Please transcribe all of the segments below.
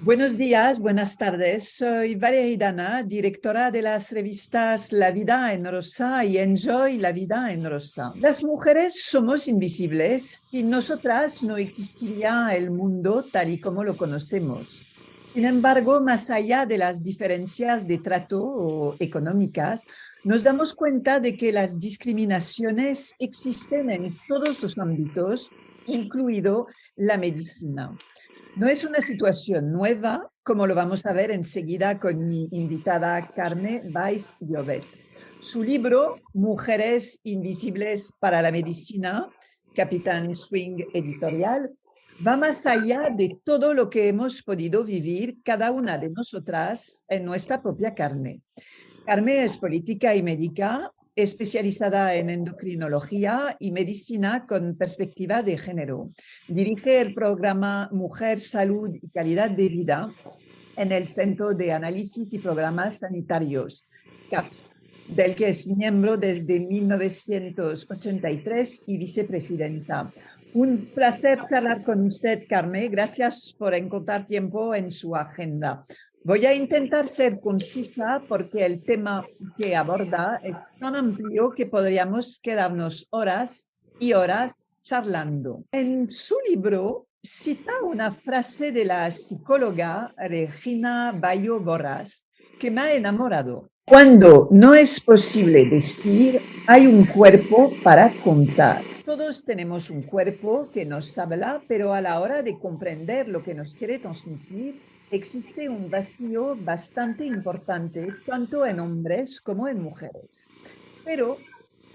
Buenos días, buenas tardes. Soy Valeria Idana, directora de las revistas La Vida en Rosa y Enjoy la Vida en Rosa. Las mujeres somos invisibles. Sin nosotras no existiría el mundo tal y como lo conocemos. Sin embargo, más allá de las diferencias de trato o económicas, nos damos cuenta de que las discriminaciones existen en todos los ámbitos, incluido la medicina. No es una situación nueva, como lo vamos a ver enseguida con mi invitada Carmen Weiss Llobet. Su libro, Mujeres Invisibles para la Medicina, Capitán Swing Editorial, va más allá de todo lo que hemos podido vivir cada una de nosotras en nuestra propia carne. Carmen es política y médica, especializada en endocrinología y medicina con perspectiva de género. Dirige el programa Mujer, Salud y Calidad de Vida en el Centro de Análisis y Programas Sanitarios, CAPS, del que es miembro desde 1983 y vicepresidenta. Un placer charlar con usted, Carmen. Gracias por encontrar tiempo en su agenda. Voy a intentar ser concisa porque el tema que aborda es tan amplio que podríamos quedarnos horas y horas charlando. En su libro cita una frase de la psicóloga Regina Bayo Borràs que me ha enamorado. Cuando no es posible decir, hay un cuerpo para contar. Todos tenemos un cuerpo que nos habla, pero a la hora de comprender lo que nos quiere transmitir, existe un vacío bastante importante, tanto en hombres como en mujeres. Pero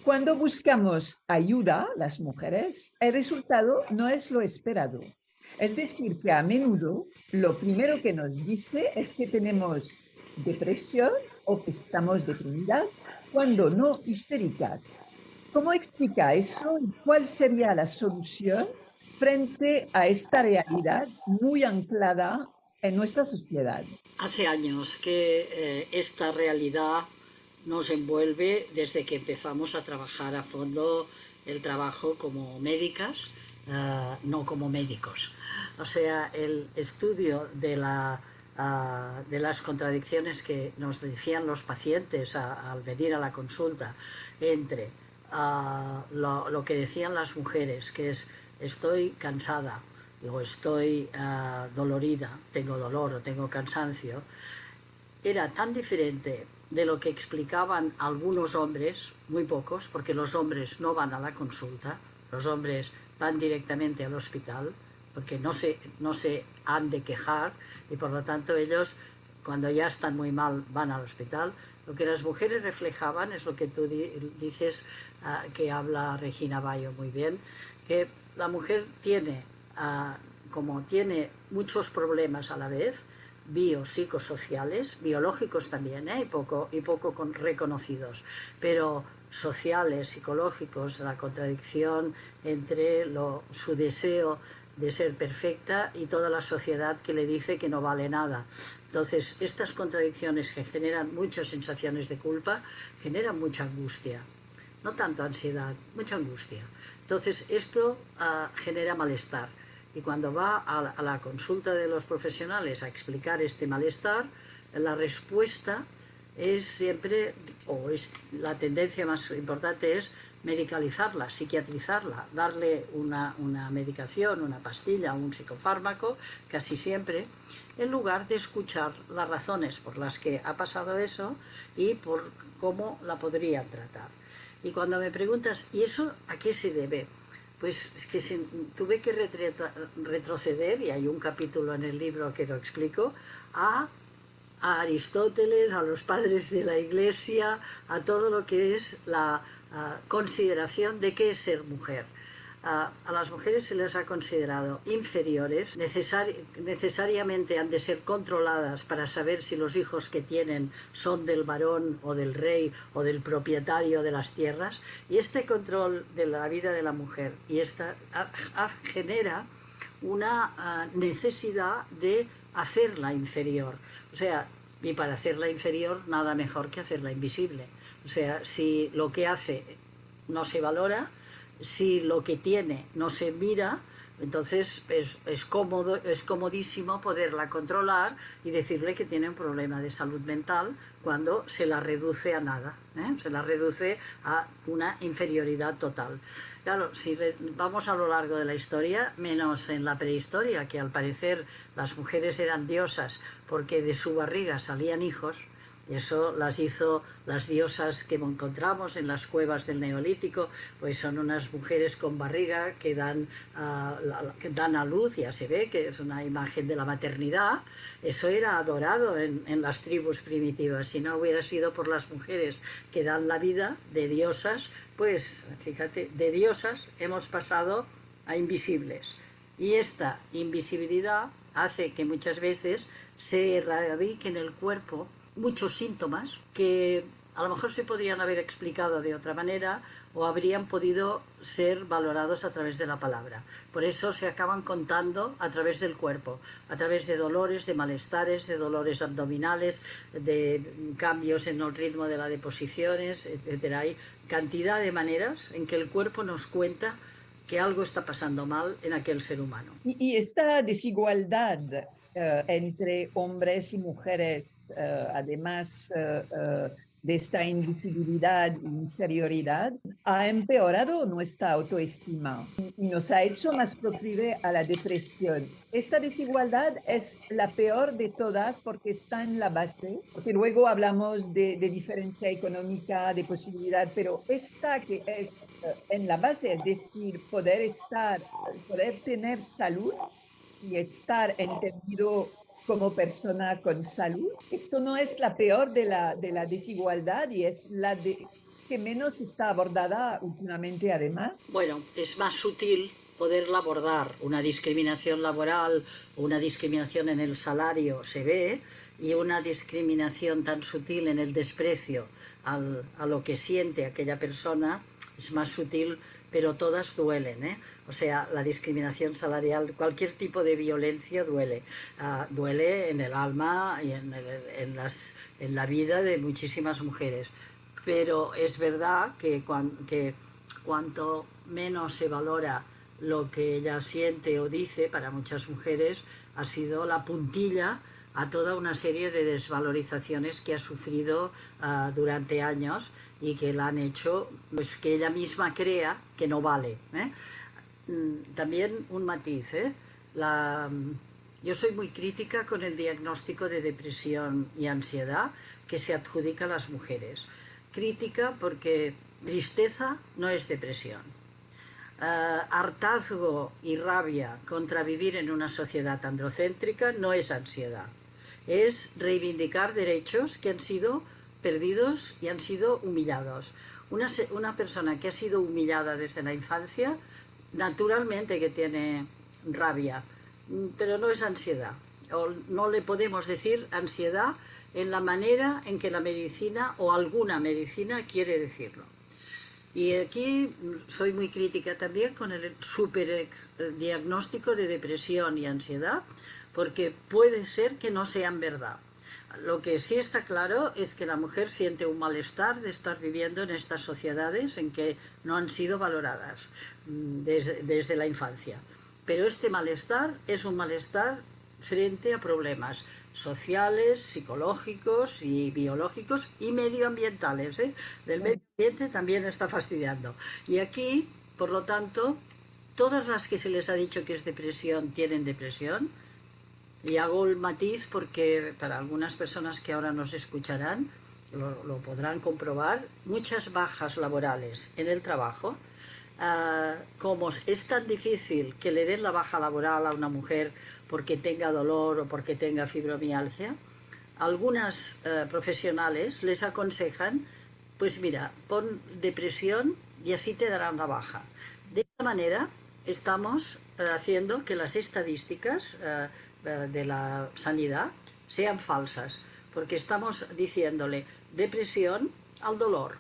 cuando buscamos ayuda, las mujeres, el resultado no es lo esperado. Es decir, que a menudo lo primero que nos dice es que tenemos depresión o que estamos deprimidas, cuando no histéricas. ¿Cómo explica eso y cuál sería la solución frente a esta realidad muy anclada en nuestra sociedad? Hace años que esta realidad nos envuelve desde que empezamos a trabajar a fondo el trabajo como médicas, no como médicos. O sea, el estudio de las contradicciones que nos decían los pacientes al venir a la consulta entre lo que decían las mujeres, que es estoy cansada, o estoy dolorida, tengo dolor o tengo cansancio, era tan diferente de lo que explicaban algunos hombres, muy pocos, porque los hombres no van a la consulta, los hombres van directamente al hospital, porque no se han de quejar y por lo tanto ellos, cuando ya están muy mal, van al hospital. Lo que las mujeres reflejaban es lo que tú dices, que habla Regina Bayo muy bien, que la mujer tiene, como tiene muchos problemas a la vez, biopsicosociales, biológicos también, y poco reconocidos, pero sociales, psicológicos, la contradicción entre su deseo de ser perfecta y toda la sociedad que le dice que no vale nada. Entonces, estas contradicciones que generan muchas sensaciones de culpa, generan mucha angustia. No tanto ansiedad, mucha angustia. Entonces, esto genera malestar. Y cuando va a la consulta de los profesionales a explicar este malestar, la respuesta es siempre, la tendencia más importante es medicalizarla, psiquiatrizarla, darle una medicación, una pastilla, un psicofármaco, casi siempre, en lugar de escuchar las razones por las que ha pasado eso y por cómo la podrían tratar. Y cuando me preguntas, ¿y eso a qué se debe? Pues es que tuve que retroceder, y hay un capítulo en el libro que lo explico, a Aristóteles, a los padres de la Iglesia, a todo lo que es la consideración de qué es ser mujer. A las mujeres se les ha considerado inferiores, necesariamente han de ser controladas para saber si los hijos que tienen son del varón o del rey o del propietario de las tierras, y este control de la vida de la mujer y esta genera una necesidad de hacerla inferior. O sea, y para hacerla inferior nada mejor que hacerla invisible. O sea, si lo que hace no se valora, si lo que tiene no se mira, Entonces es cómodo, es comodísimo poderla controlar y decirle que tiene un problema de salud mental cuando se la reduce a nada, ¿eh? Se la reduce a una inferioridad total. Claro, si vamos a lo largo de la historia, menos en la prehistoria, que al parecer las mujeres eran diosas porque de su barriga salían hijos. Y eso las hizo las diosas que encontramos en las cuevas del Neolítico, pues son unas mujeres con barriga que dan a luz, ya se ve que es una imagen de la maternidad. Eso era adorado en las tribus primitivas. Si no hubiera sido por las mujeres que dan la vida de diosas, pues fíjate, de diosas hemos pasado a invisibles. Y esta invisibilidad hace que muchas veces se erradique en el cuerpo muchos síntomas que a lo mejor se podrían haber explicado de otra manera o habrían podido ser valorados a través de la palabra. Por eso se acaban contando a través del cuerpo, a través de dolores, de malestares, de dolores abdominales, de cambios en el ritmo de las deposiciones, etcétera. Hay cantidad de maneras en que el cuerpo nos cuenta que algo está pasando mal en aquel ser humano. Y esta desigualdad entre hombres y mujeres, además de esta invisibilidad e inferioridad, ha empeorado nuestra autoestima y nos ha hecho más proclive a la depresión. Esta desigualdad es la peor de todas porque está en la base, porque luego hablamos de diferencia económica, de posibilidad, pero esta que es en la base, es decir, poder tener salud y estar entendido como persona con salud. Esto no es la peor de la desigualdad y es la que menos está abordada últimamente además. Bueno, es más sutil poderla abordar. Una discriminación laboral o una discriminación en el salario se ve, y una discriminación tan sutil en el desprecio a lo que siente aquella persona es más sutil, pero todas duelen, ¿eh? O sea, la discriminación salarial, cualquier tipo de violencia duele. Duele en el alma y en la vida de muchísimas mujeres. Pero es verdad que cuanto menos se valora lo que ella siente o dice, para muchas mujeres ha sido la puntilla a toda una serie de desvalorizaciones que ha sufrido durante años y que la han hecho pues que ella misma crea que no vale, ¿eh? También un matiz, ¿eh? Yo soy muy crítica con el diagnóstico de depresión y ansiedad que se adjudica a las mujeres. Crítica porque tristeza no es depresión. Hartazgo y rabia contra vivir en una sociedad androcéntrica no es ansiedad. Es reivindicar derechos que han sido perdidos y han sido humillados. Una persona que ha sido humillada desde la infancia, naturalmente que tiene rabia, pero no es ansiedad. O no le podemos decir ansiedad en la manera en que la medicina o alguna medicina quiere decirlo. Y aquí soy muy crítica también con el diagnóstico de depresión y ansiedad, porque puede ser que no sean verdad. Lo que sí está claro es que la mujer siente un malestar de estar viviendo en estas sociedades en que no han sido valoradas desde la infancia. Pero este malestar es un malestar frente a problemas sociales, psicológicos y biológicos y medioambientales, ¿eh? Del medio ambiente también está fastidiando. Y aquí, por lo tanto, todas las que se les ha dicho que es depresión tienen depresión. Y hago el matiz porque para algunas personas que ahora nos escucharán lo podrán comprobar, muchas bajas laborales en el trabajo. Como es tan difícil que le den la baja laboral a una mujer porque tenga dolor o porque tenga fibromialgia, algunas profesionales les aconsejan, pues mira, pon depresión y así te darán la baja. De esta manera estamos haciendo que las estadísticas de la sanidad sean falsas, porque estamos diciéndole depresión al dolor,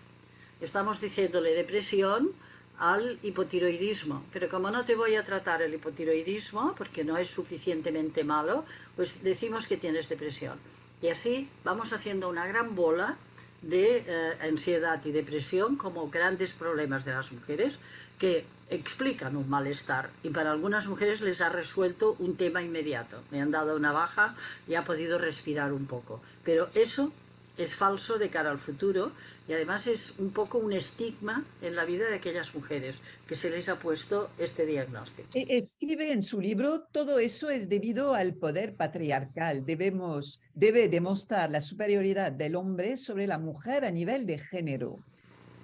estamos diciéndole depresión al hipotiroidismo, pero como no te voy a tratar el hipotiroidismo porque no es suficientemente malo, pues decimos que tienes depresión. Y así vamos haciendo una gran bola de ansiedad y depresión como grandes problemas de las mujeres que explican un malestar, y para algunas mujeres les ha resuelto un tema inmediato. Me han dado una baja y ha podido respirar un poco. Pero eso es falso de cara al futuro, y además es un poco un estigma en la vida de aquellas mujeres que se les ha puesto este diagnóstico. Escribe en su libro, todo eso es debido al poder patriarcal. Debe demostrar la superioridad del hombre sobre la mujer a nivel de género.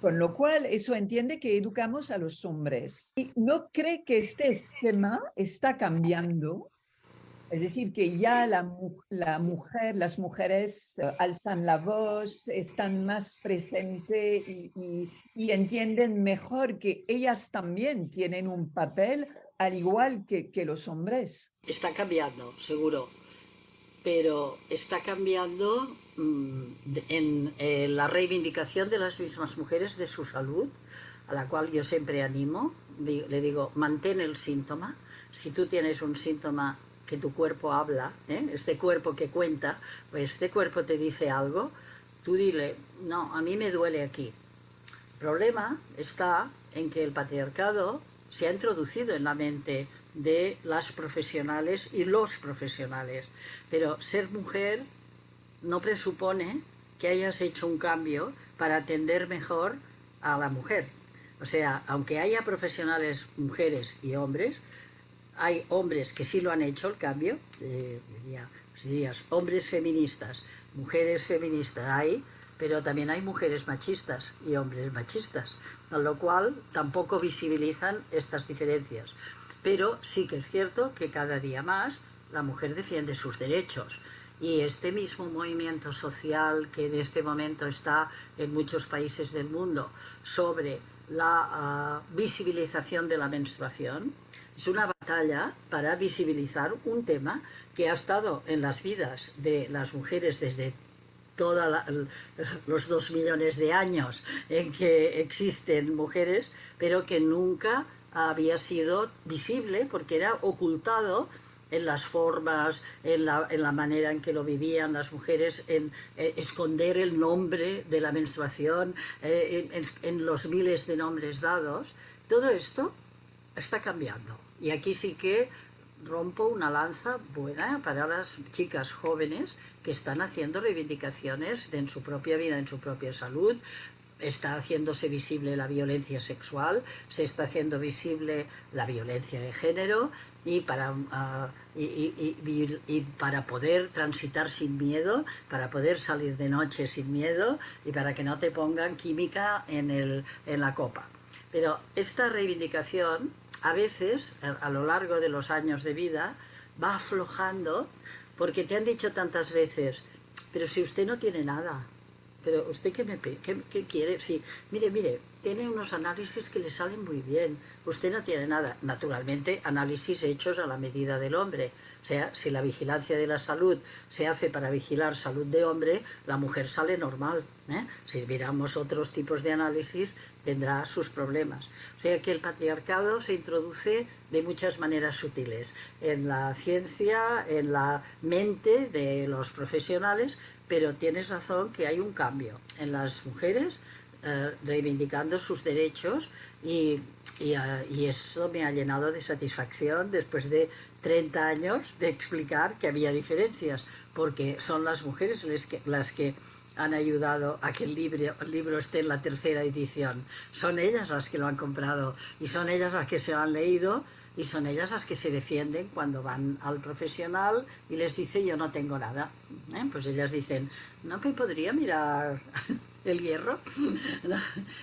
Con lo cual, eso entiende que educamos a los hombres. ¿Y no cree que este esquema está cambiando? Es decir, que ya las mujeres alzan la voz, están más presentes y entienden mejor que ellas también tienen un papel al igual que los hombres. Está cambiando, seguro, pero está cambiando en la reivindicación de las mismas mujeres de su salud, a la cual yo siempre animo. Le digo, mantén el síntoma. Si tú tienes un síntoma que tu cuerpo habla, este cuerpo que cuenta, pues este cuerpo te dice algo, tú dile, no, a mí me duele aquí. El problema está en que el patriarcado se ha introducido en la mente de las profesionales y los profesionales, pero ser mujer no presupone que hayas hecho un cambio para atender mejor a la mujer. O sea, aunque haya profesionales mujeres y hombres, hay hombres que sí lo han hecho el cambio, dirías, hombres feministas, mujeres feministas hay, pero también hay mujeres machistas y hombres machistas, con lo cual tampoco visibilizan estas diferencias. Pero sí que es cierto que cada día más la mujer defiende sus derechos. Y este mismo movimiento social que en este momento está en muchos países del mundo sobre la visibilización de la menstruación, es una batalla para visibilizar un tema que ha estado en las vidas de las mujeres desde todos los 2 millones de años en que existen mujeres, pero que nunca había sido visible porque era ocultado en las formas, en la manera en que lo vivían las mujeres, en esconder el nombre de la menstruación, en los miles de nombres dados. Todo esto está cambiando. Y aquí sí que rompo una lanza buena para las chicas jóvenes que están haciendo reivindicaciones en su propia vida, en su propia salud. Está haciéndose visible la violencia sexual, se está haciendo visible la violencia de género, y para poder transitar sin miedo, para poder salir de noche sin miedo y para que no te pongan química en la copa. Pero esta reivindicación a veces, a lo largo de los años de vida, va aflojando porque te han dicho tantas veces, pero si usted no tiene nada, pero usted qué quiere, si, mire, tiene unos análisis que le salen muy bien, usted no tiene nada. Naturalmente, análisis hechos a la medida del hombre. O sea, si la vigilancia de la salud se hace para vigilar salud de hombre, la mujer sale normal. Si miramos otros tipos de análisis, tendrá sus problemas. O sea que el patriarcado se introduce de muchas maneras sutiles en la ciencia, en la mente de los profesionales, pero tienes razón que hay un cambio en las mujeres reivindicando sus derechos, y eso me ha llenado de satisfacción después de 30 años de explicar que había diferencias, porque son las mujeres las que han ayudado a que el libro esté en la 3ª edición. Son ellas las que lo han comprado y son ellas las que se lo han leído, y son ellas las que se defienden cuando van al profesional y les dice yo no tengo nada. Pues ellas dicen, no me podría mirar el hierro, no,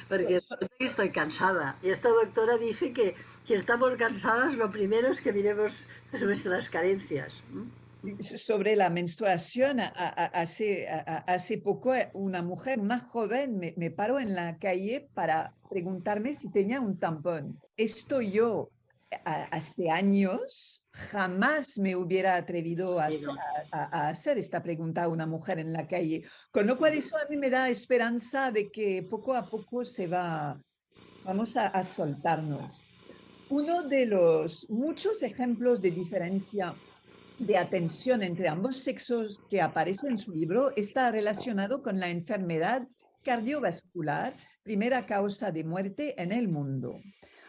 porque estoy cansada. Y esta doctora dice que si estamos cansadas lo primero es que miremos nuestras carencias. Sobre la menstruación, hace poco una joven, me paró en la calle para preguntarme si tenía un tampón. Esto yo hace años jamás me hubiera atrevido a hacer esta pregunta a una mujer en la calle. Con lo cual eso a mí me da esperanza de que poco a poco vamos a soltarnos. Uno de los muchos ejemplos de diferencia de atención entre ambos sexos que aparece en su libro está relacionado con la enfermedad cardiovascular, primera causa de muerte en el mundo.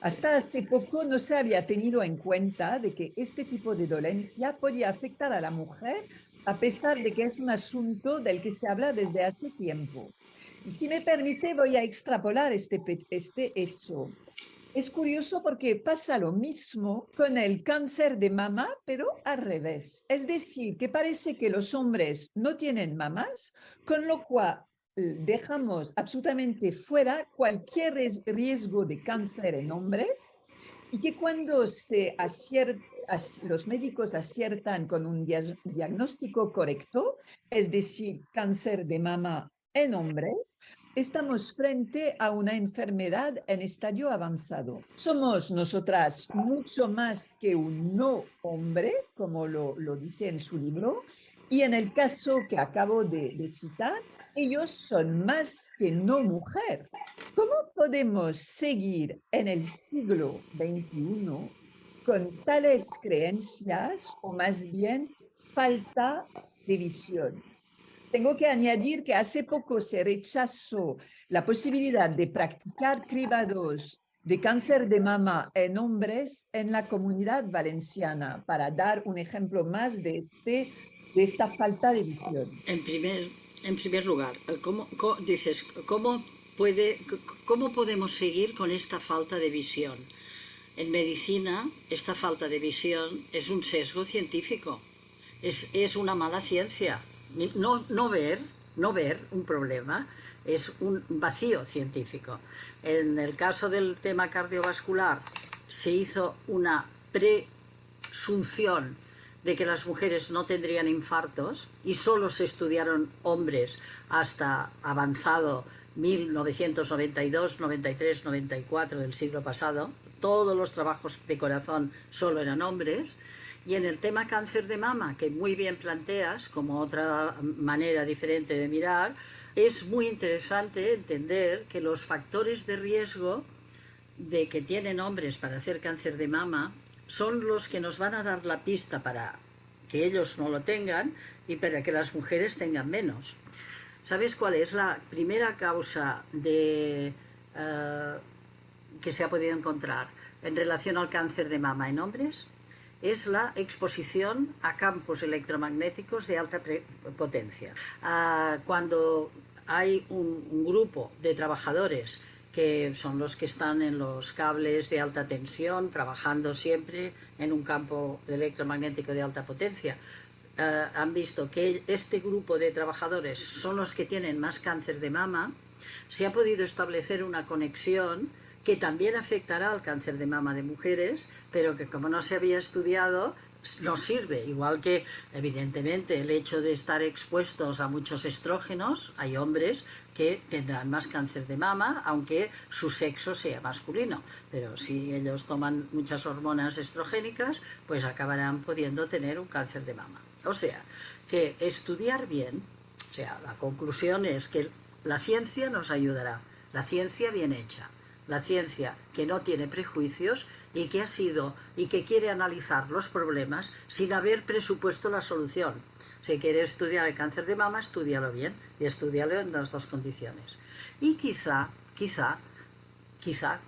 Hasta hace poco no se había tenido en cuenta de que este tipo de dolencia podía afectar a la mujer, a pesar de que es un asunto del que se habla desde hace tiempo. Y si me permite, voy a extrapolar este hecho. Es curioso porque pasa lo mismo con el cáncer de mama, pero al revés. Es decir, que parece que los hombres no tienen mamas, con lo cual dejamos absolutamente fuera cualquier riesgo de cáncer en hombres y que cuando los médicos aciertan con un diagnóstico correcto, es decir, cáncer de mama en hombres, estamos frente a una enfermedad en estadio avanzado. Somos nosotras mucho más que un no hombre, como lo dice en su libro, y en el caso que acabo de citar, ellos son más que no mujer. ¿Cómo podemos seguir en el siglo XXI con tales creencias o más bien falta de visión? Tengo que añadir que hace poco se rechazó la posibilidad de practicar cribados de cáncer de mama en hombres en la Comunidad Valenciana, para dar un ejemplo más de esta falta de visión. En primer lugar, dices, ¿cómo podemos seguir con esta falta de visión? En medicina, esta falta de visión es un sesgo científico, es una mala ciencia. No ver un problema es un vacío científico. En el caso del tema cardiovascular, se hizo una presunción de que las mujeres no tendrían infartos y solo se estudiaron hombres hasta avanzado 1992, 93, 94 del siglo pasado. Todos los trabajos de corazón solo eran hombres. Y en el tema cáncer de mama, que muy bien planteas como otra manera diferente de mirar, es muy interesante entender que los factores de riesgo de que tienen hombres para hacer cáncer de mama son los que nos van a dar la pista para que ellos no lo tengan y para que las mujeres tengan menos. ¿Sabes cuál es la primera causa que se ha podido encontrar en relación al cáncer de mama en hombres? Es la exposición a campos electromagnéticos de alta potencia. Cuando hay un grupo de trabajadores que son los que están en los cables de alta tensión, trabajando siempre en un campo electromagnético de alta potencia, han visto que este grupo de trabajadores son los que tienen más cáncer de mama. Se ha podido establecer una conexión que también afectará al cáncer de mama de mujeres, pero que como no se había estudiado, nos sirve. Igual que, evidentemente, el hecho de estar expuestos a muchos estrógenos, hay hombres que tendrán más cáncer de mama, aunque su sexo sea masculino. Pero si ellos toman muchas hormonas estrogénicas, pues acabarán pudiendo tener un cáncer de mama. O sea, que estudiar bien, o sea, la conclusión es que la ciencia nos ayudará, la ciencia bien hecha, la ciencia que no tiene prejuicios y que quiere analizar los problemas sin haber presupuesto la solución. Si quieres estudiar el cáncer de mama, estúdialo bien y estúdialo en las dos condiciones. Y quizá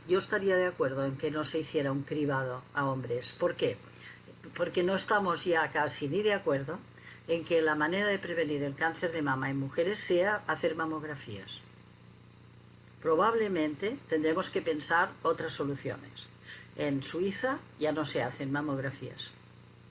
yo estaría de acuerdo en que no se hiciera un cribado a hombres. ¿Por qué? Porque no estamos ya casi ni de acuerdo en que la manera de prevenir el cáncer de mama en mujeres sea hacer mamografías. Probablemente tendremos que pensar otras soluciones. En Suiza ya no se hacen mamografías.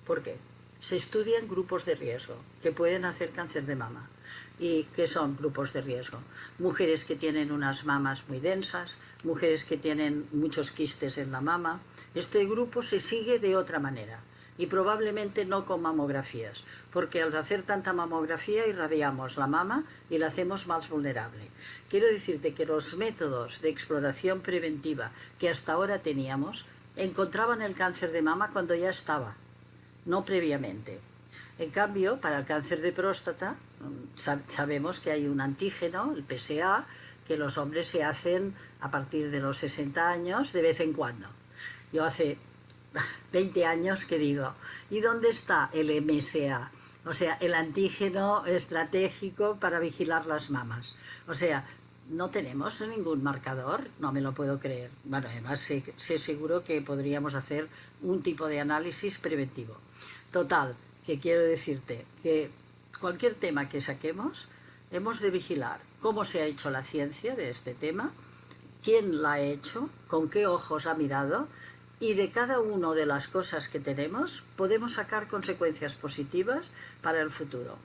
¿Por qué? Se estudian grupos de riesgo que pueden hacer cáncer de mama. ¿Y qué son grupos de riesgo? Mujeres que tienen unas mamas muy densas, mujeres que tienen muchos quistes en la mama. Este grupo se sigue de otra manera y probablemente no con mamografías, porque al hacer tanta mamografía irradiamos la mama y la hacemos más vulnerable. Quiero decirte que los métodos de exploración preventiva que hasta ahora teníamos encontraban el cáncer de mama cuando ya estaba, no previamente. En cambio, para el cáncer de próstata, sabemos que hay un antígeno, el PSA, que los hombres se hacen a partir de los 60 años de vez en cuando. Yo hace 20 años que digo, ¿y dónde está el MSA? O sea, el antígeno estratégico para vigilar las mamas. O sea, no tenemos ningún marcador, no me lo puedo creer. Bueno, además sé seguro que podríamos hacer un tipo de análisis preventivo. Total, que quiero decirte que cualquier tema que saquemos, hemos de vigilar cómo se ha hecho la ciencia de este tema, quién la ha hecho, con qué ojos ha mirado, y de cada una de las cosas que tenemos podemos sacar consecuencias positivas para el futuro,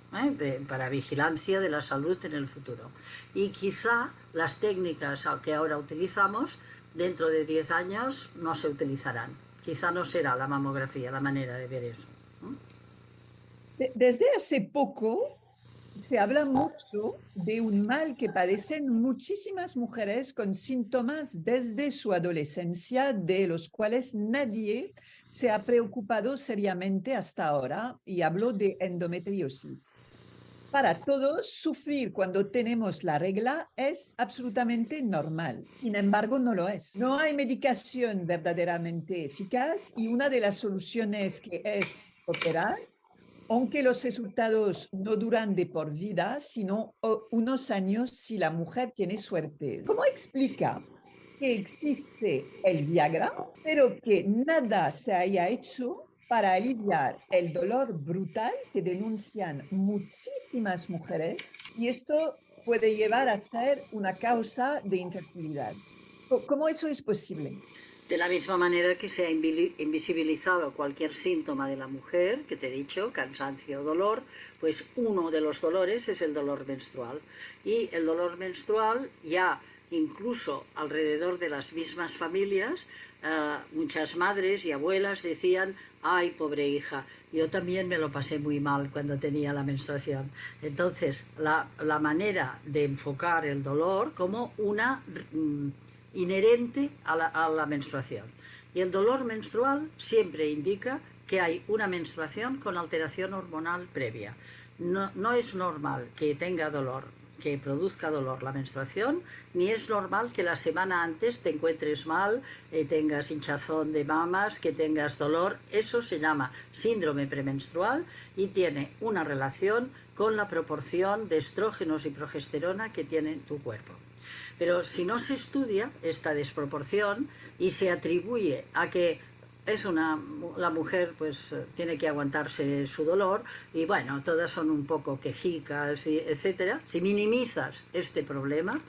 para vigilancia de la salud en el futuro. Y quizá las técnicas que ahora utilizamos dentro de 10 años no se utilizarán. Quizá no será la mamografía la manera de ver eso. Desde hace poco se habla mucho de un mal que padecen muchísimas mujeres con síntomas desde su adolescencia, de los cuales nadie se ha preocupado seriamente hasta ahora, y hablo de endometriosis. Para todos, sufrir cuando tenemos la regla es absolutamente normal. Sin embargo, no lo es. No hay medicación verdaderamente eficaz y una de las soluciones que es operar, aunque los resultados no duran de por vida, sino unos años si la mujer tiene suerte. ¿Cómo explica que existe el Viagra, pero que nada se haya hecho para aliviar el dolor brutal que denuncian muchísimas mujeres? Y esto puede llevar a ser una causa de infertilidad. ¿Cómo eso es posible? De la misma manera que se ha invisibilizado cualquier síntoma de la mujer, que te he dicho, cansancio o dolor, pues uno de los dolores es el dolor menstrual. Y el dolor menstrual ya incluso alrededor de las mismas familias, muchas madres y abuelas decían, ay, pobre hija, yo también me lo pasé muy mal cuando tenía la menstruación. Entonces, la manera de enfocar el dolor como una inherente a la menstruación. Y el dolor menstrual siempre indica que hay una menstruación con alteración hormonal previa. No es normal que tenga dolor, que produzca dolor la menstruación, ni es normal que la semana antes te encuentres mal, tengas hinchazón de mamas, que tengas dolor. Eso se llama síndrome premenstrual y tiene una relación con la proporción de estrógenos y progesterona que tiene tu cuerpo. Pero si no se estudia esta desproporción y se atribuye a que la mujer pues tiene que aguantarse su dolor y bueno, todas son un poco quejicas, y etcétera, si minimizas este problema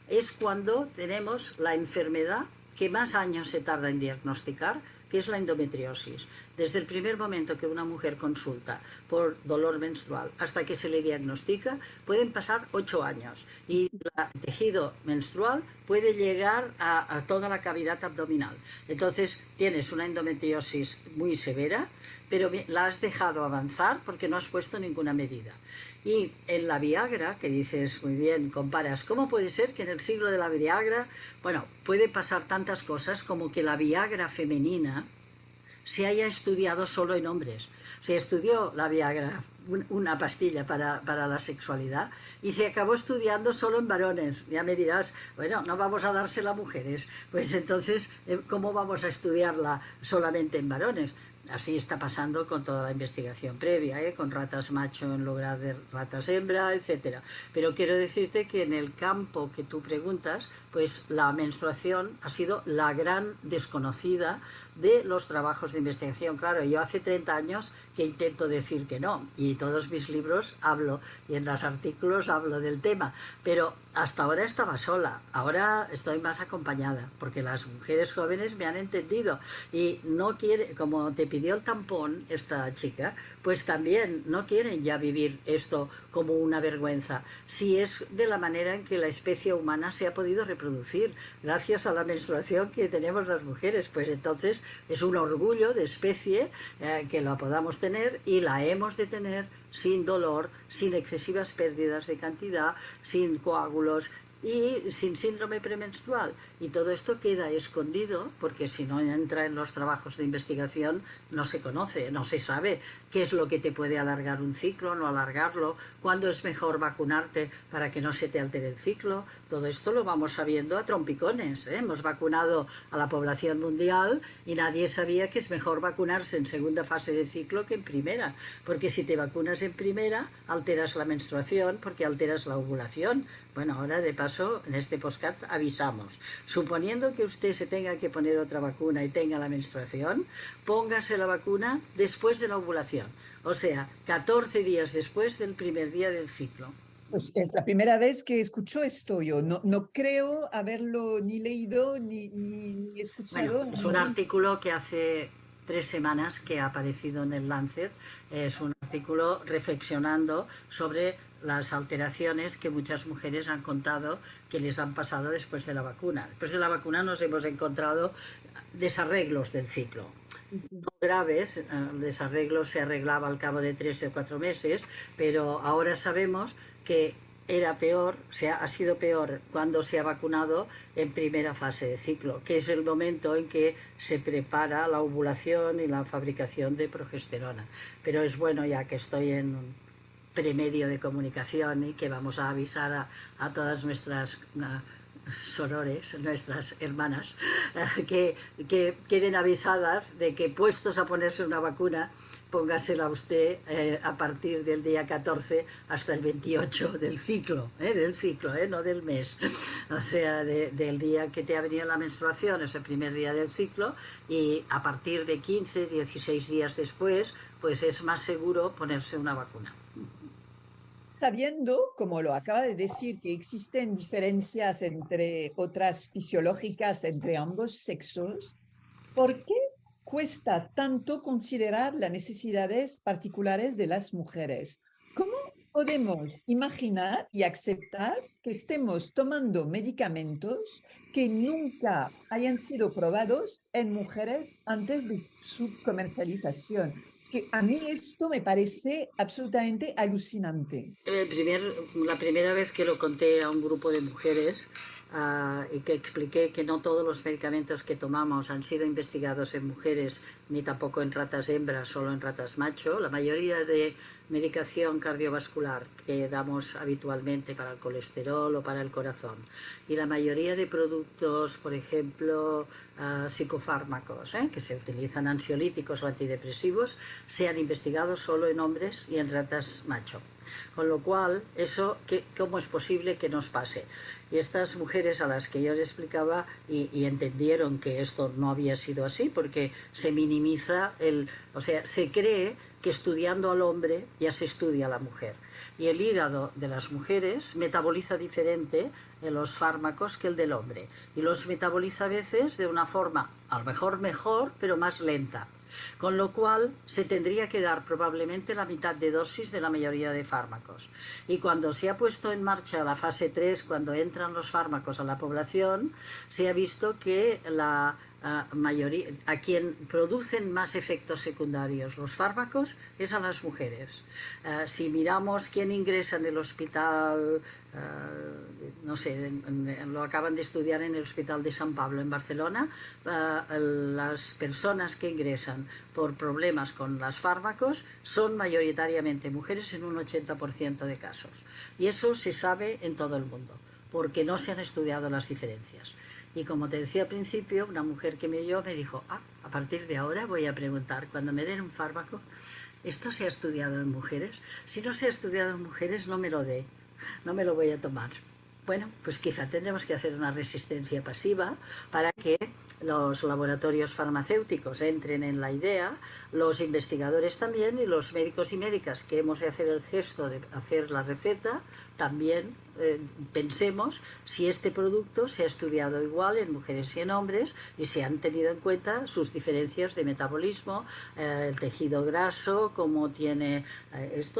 es cuando tenemos la enfermedad que más años se tarda en diagnosticar, que es la endometriosis. Desde el primer momento que una mujer consulta por dolor menstrual hasta que se le diagnostica, pueden pasar 8 años. Y el tejido menstrual puede llegar a toda la cavidad abdominal. Entonces, tienes una endometriosis muy severa, pero la has dejado avanzar porque no has puesto ninguna medida. Y en la Viagra, que dices muy bien, comparas, ¿cómo puede ser que en el siglo de la Viagra, bueno, puede pasar tantas cosas como que la Viagra femenina se haya estudiado solo en hombres? Se estudió la Viagra, una pastilla para la sexualidad, y se acabó estudiando solo en varones. Ya me dirás, bueno, no vamos a dársela a mujeres. Pues entonces, ¿cómo vamos a estudiarla solamente en varones? Así está pasando con toda la investigación previa, con ratas macho en lugar de ratas hembra, etcétera. Pero quiero decirte que en el campo que tú preguntas, pues la menstruación ha sido la gran desconocida de los trabajos de investigación. Claro, yo hace 30 años que intento decir que no, y todos mis libros hablo, y en los artículos hablo del tema, pero hasta ahora estaba sola, ahora estoy más acompañada, porque las mujeres jóvenes me han entendido, y no quiere, como te pidió el tampón esta chica, pues también no quieren ya vivir esto como una vergüenza, si es de la manera en que la especie humana se ha podido reproducir, gracias a la menstruación que tenemos las mujeres, pues entonces es un orgullo de especie que lo podamos tener, y la hemos de tener sin dolor, sin excesivas pérdidas de cantidad, sin coágulos y sin síndrome premenstrual. Y todo esto queda escondido porque si no entra en los trabajos de investigación no se conoce, no se sabe qué es lo que te puede alargar un ciclo, no alargarlo, cuándo es mejor vacunarte para que no se te altere el ciclo. Todo esto lo vamos sabiendo a trompicones, ¿eh? Hemos vacunado a la población mundial y nadie sabía que es mejor vacunarse en segunda fase de ciclo que en primera, porque si te vacunas en primera alteras la menstruación porque alteras la ovulación. Bueno, ahora de paso caso, en este podcast avisamos. Suponiendo que usted se tenga que poner otra vacuna y tenga la menstruación, póngase la vacuna después de la ovulación. O sea, 14 días después del primer día del ciclo. Pues es la primera vez que escucho esto. Yo no creo haberlo ni leído ni Bueno, escuchado en es un ningún. artículo que hace 3 semanas que ha aparecido en el Lancet. Es un artículo reflexionando sobre las alteraciones que muchas mujeres han contado que les han pasado después de la vacuna. Después de la vacuna nos hemos encontrado desarreglos del ciclo. No graves, el desarreglo se arreglaba al cabo de 3 o 4 meses, pero ahora sabemos que era peor, ha sido peor cuando se ha vacunado en primera fase de ciclo, que es el momento en que se prepara la ovulación y la fabricación de progesterona. Pero es bueno, ya que estoy en un premedio de comunicación y que vamos a avisar a todas nuestras sorores, nuestras hermanas, que queden avisadas de que puestos a ponerse una vacuna, póngasela usted a partir del día 14 hasta el 28 del ciclo, no del mes. O sea, del día que te ha venido la menstruación, es el primer día del ciclo, y a partir de 15, 16 días después, pues es más seguro ponerse una vacuna. Sabiendo, como lo acaba de decir, que existen diferencias entre otras fisiológicas entre ambos sexos, ¿por qué cuesta tanto considerar las necesidades particulares de las mujeres? ¿Cómo podemos imaginar y aceptar que estemos tomando medicamentos que nunca hayan sido probados en mujeres antes de su comercialización? Es que a mí esto me parece absolutamente alucinante. La primera vez que lo conté a un grupo de mujeres y que expliqué que no todos los medicamentos que tomamos han sido investigados en mujeres ni tampoco en ratas hembras, solo en ratas macho. La mayoría de medicación cardiovascular que damos habitualmente para el colesterol o para el corazón y la mayoría de productos, por ejemplo, psicofármacos, que se utilizan ansiolíticos o antidepresivos, se han investigado solo en hombres y en ratas macho. Con lo cual, ¿cómo es posible que nos pase? Y estas mujeres a las que yo les explicaba y entendieron que esto no había sido así, porque se minimiza o sea, se cree que estudiando al hombre ya se estudia a la mujer. Y el hígado de las mujeres metaboliza diferente los fármacos que el del hombre. Y los metaboliza a veces de una forma, a lo mejor, pero más lenta. Con lo cual se tendría que dar probablemente la mitad de dosis de la mayoría de fármacos. Y cuando se ha puesto en marcha la fase 3, cuando entran los fármacos a la población, se ha visto que a quien producen más efectos secundarios los fármacos es a las mujeres. Si miramos quién ingresa en el hospital, no sé, lo acaban de estudiar en el Hospital de San Pablo en Barcelona, las personas que ingresan por problemas con los fármacos son mayoritariamente mujeres en un 80% de casos. Y eso se sabe en todo el mundo, porque no se han estudiado las diferencias. Y como te decía al principio, una mujer que me oyó me dijo, a partir de ahora voy a preguntar, cuando me den un fármaco, ¿esto se ha estudiado en mujeres? Si no se ha estudiado en mujeres, no me lo dé, no me lo voy a tomar. Bueno, pues quizá tendremos que hacer una resistencia pasiva para que los laboratorios farmacéuticos entren en la idea, los investigadores también y los médicos y médicas que hemos de hacer el gesto de hacer la receta, también pensemos si este producto se ha estudiado igual en mujeres y en hombres y se han tenido en cuenta sus diferencias de metabolismo, el tejido graso, cómo tiene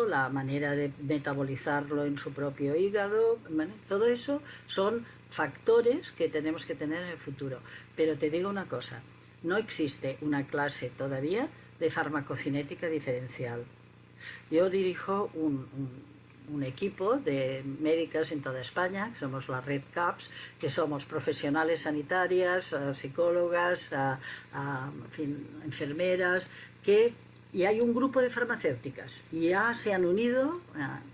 la manera de metabolizarlo en su propio hígado, todo eso son factores que tenemos que tener en el futuro. Pero te digo una cosa, no existe una clase todavía de farmacocinética diferencial. Yo dirijo un equipo de médicas en toda España, que somos la Red CAPS, que somos profesionales sanitarias, psicólogas, en fin, enfermeras, y hay un grupo de farmacéuticas y ya se han unido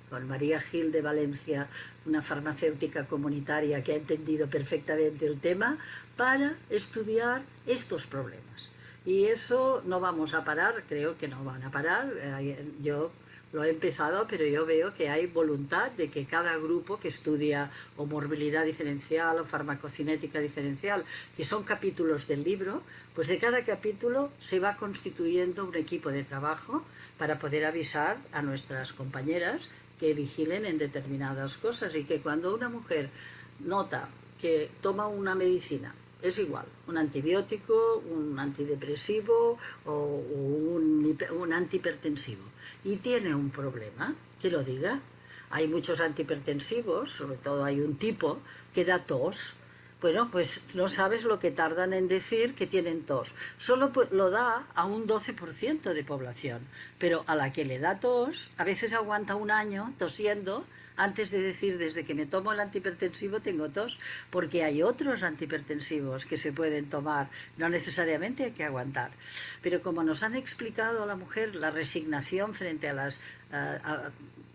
con María Gil de Valencia, una farmacéutica comunitaria que ha entendido perfectamente el tema, para estudiar estos problemas. Y eso no vamos a parar, creo que no van a parar. Yo lo he empezado, pero yo veo que hay voluntad de que cada grupo que estudia o morbilidad diferencial o farmacocinética diferencial, que son capítulos del libro, pues de cada capítulo se va constituyendo un equipo de trabajo para poder avisar a nuestras compañeras que vigilen en determinadas cosas, y que cuando una mujer nota que toma una medicina, es igual, un antibiótico, un antidepresivo o un antihipertensivo, y tiene un problema, que lo diga. Hay muchos antihipertensivos, sobre todo hay un tipo que da tos. Bueno, pues no sabes lo que tardan en decir que tienen tos. Solo lo da a un 12% de población, pero a la que le da tos, a veces aguanta un año tosiendo antes de decir desde que me tomo el antihipertensivo tengo tos, porque hay otros antihipertensivos que se pueden tomar, no necesariamente hay que aguantar. Pero como nos han explicado a la mujer la resignación frente a las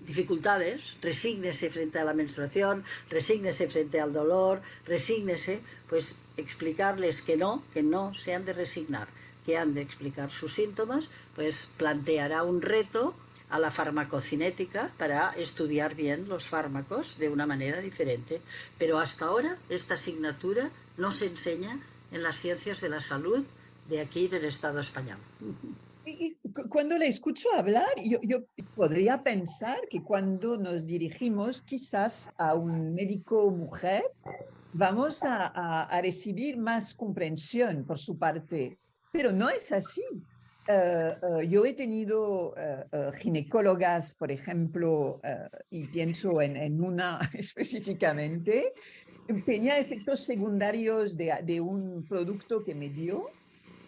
dificultades, resígnese frente a la menstruación, resígnese frente al dolor, resígnese, pues explicarles que no se han de resignar, que han de explicar sus síntomas, pues planteará un reto a la farmacocinética para estudiar bien los fármacos de una manera diferente. Pero hasta ahora esta asignatura no se enseña en las ciencias de la salud de aquí del Estado español. Y cuando le escucho hablar, yo podría pensar que cuando nos dirigimos quizás a un médico mujer, vamos a recibir más comprensión por su parte, pero no es así. Yo he tenido ginecólogas, por ejemplo, y pienso en una específicamente, tenía efectos secundarios de un producto que me dio,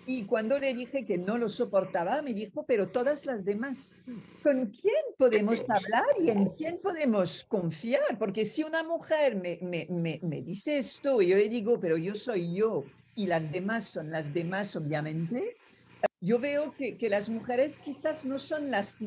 y cuando le dije que no lo soportaba, me dijo, pero todas las demás sí. ¿Con quién podemos hablar y en quién podemos confiar? Porque si una mujer me dice esto y yo le digo, pero yo soy yo y las demás son las demás, obviamente, yo veo que las mujeres quizás no son las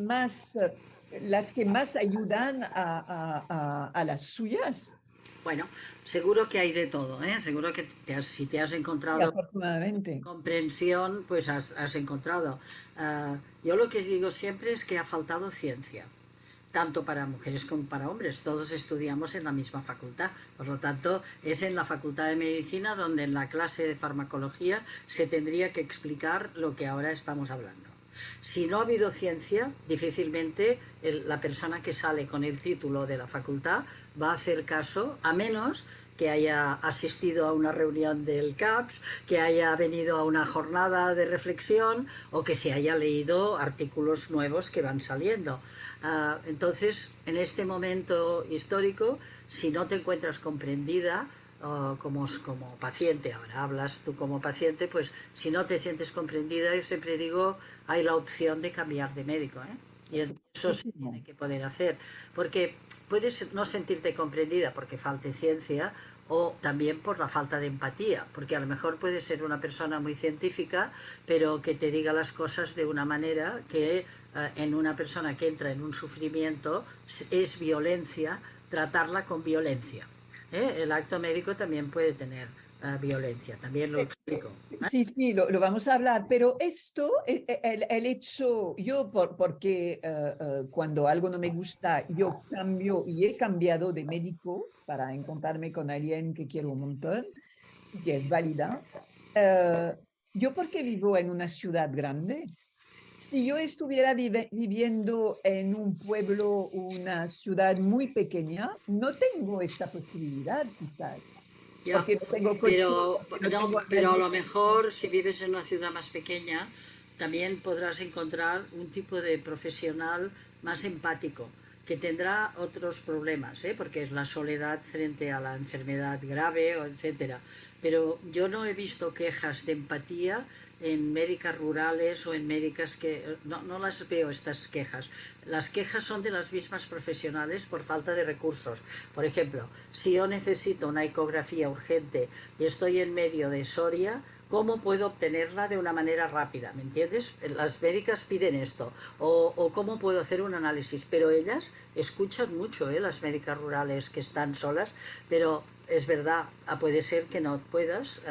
que más ayudan a las suyas. Bueno, seguro que hay de todo, ¿eh? Seguro que si te has Y encontrado afortunadamente. comprensión, pues has encontrado. Yo lo que digo siempre es que ha faltado ciencia, tanto para mujeres como para hombres. Todos estudiamos en la misma facultad, por lo tanto es en la Facultad de Medicina donde en la clase de farmacología se tendría que explicar lo que ahora estamos hablando. Si no ha habido ciencia, difícilmente la persona que sale con el título de la facultad va a hacer caso, a menos que haya asistido a una reunión del CAPS, que haya venido a una jornada de reflexión o que se haya leído artículos nuevos que van saliendo. Entonces, en este momento histórico, si no te encuentras comprendida, como paciente, ahora hablas tú como paciente, pues si no te sientes comprendida, yo siempre digo, hay la opción de cambiar de médico, ¿eh? Y eso se tiene que poder hacer, porque puedes no sentirte comprendida porque falte ciencia, o también por la falta de empatía, porque a lo mejor puedes ser una persona muy científica, pero que te diga las cosas de una manera que en una persona que entra en un sufrimiento es violencia, tratarla con violencia. El acto médico también puede tener violencia, también lo explico. Sí, sí, lo vamos a hablar, pero esto, el hecho, porque cuando algo no me gusta, yo cambio y he cambiado de médico para encontrarme con alguien que quiero un montón y que es válida. eh, yo porque vivo en una ciudad grande, si yo estuviera viviendo en un pueblo, una ciudad muy pequeña, no tengo esta posibilidad quizás, Ya, porque no tengo coche, pero, porque no no, tengo a pero a nadie. lo mejor si vives en una ciudad más pequeña, también podrás encontrar un tipo de profesional más empático, que tendrá otros problemas, ¿eh? Porque es la soledad frente a la enfermedad grave, o etcétera. Pero yo no he visto quejas de empatía en médicas rurales o en médicas que... No las veo estas quejas. Las quejas son de las mismas profesionales por falta de recursos. Por ejemplo, si yo necesito una ecografía urgente y estoy en medio de Soria, ¿cómo puedo obtenerla de una manera rápida? ¿Me entiendes? Las médicas piden esto. O cómo puedo hacer un análisis. Pero ellas escuchan mucho, las médicas rurales que están solas, pero es verdad, puede ser que no puedas,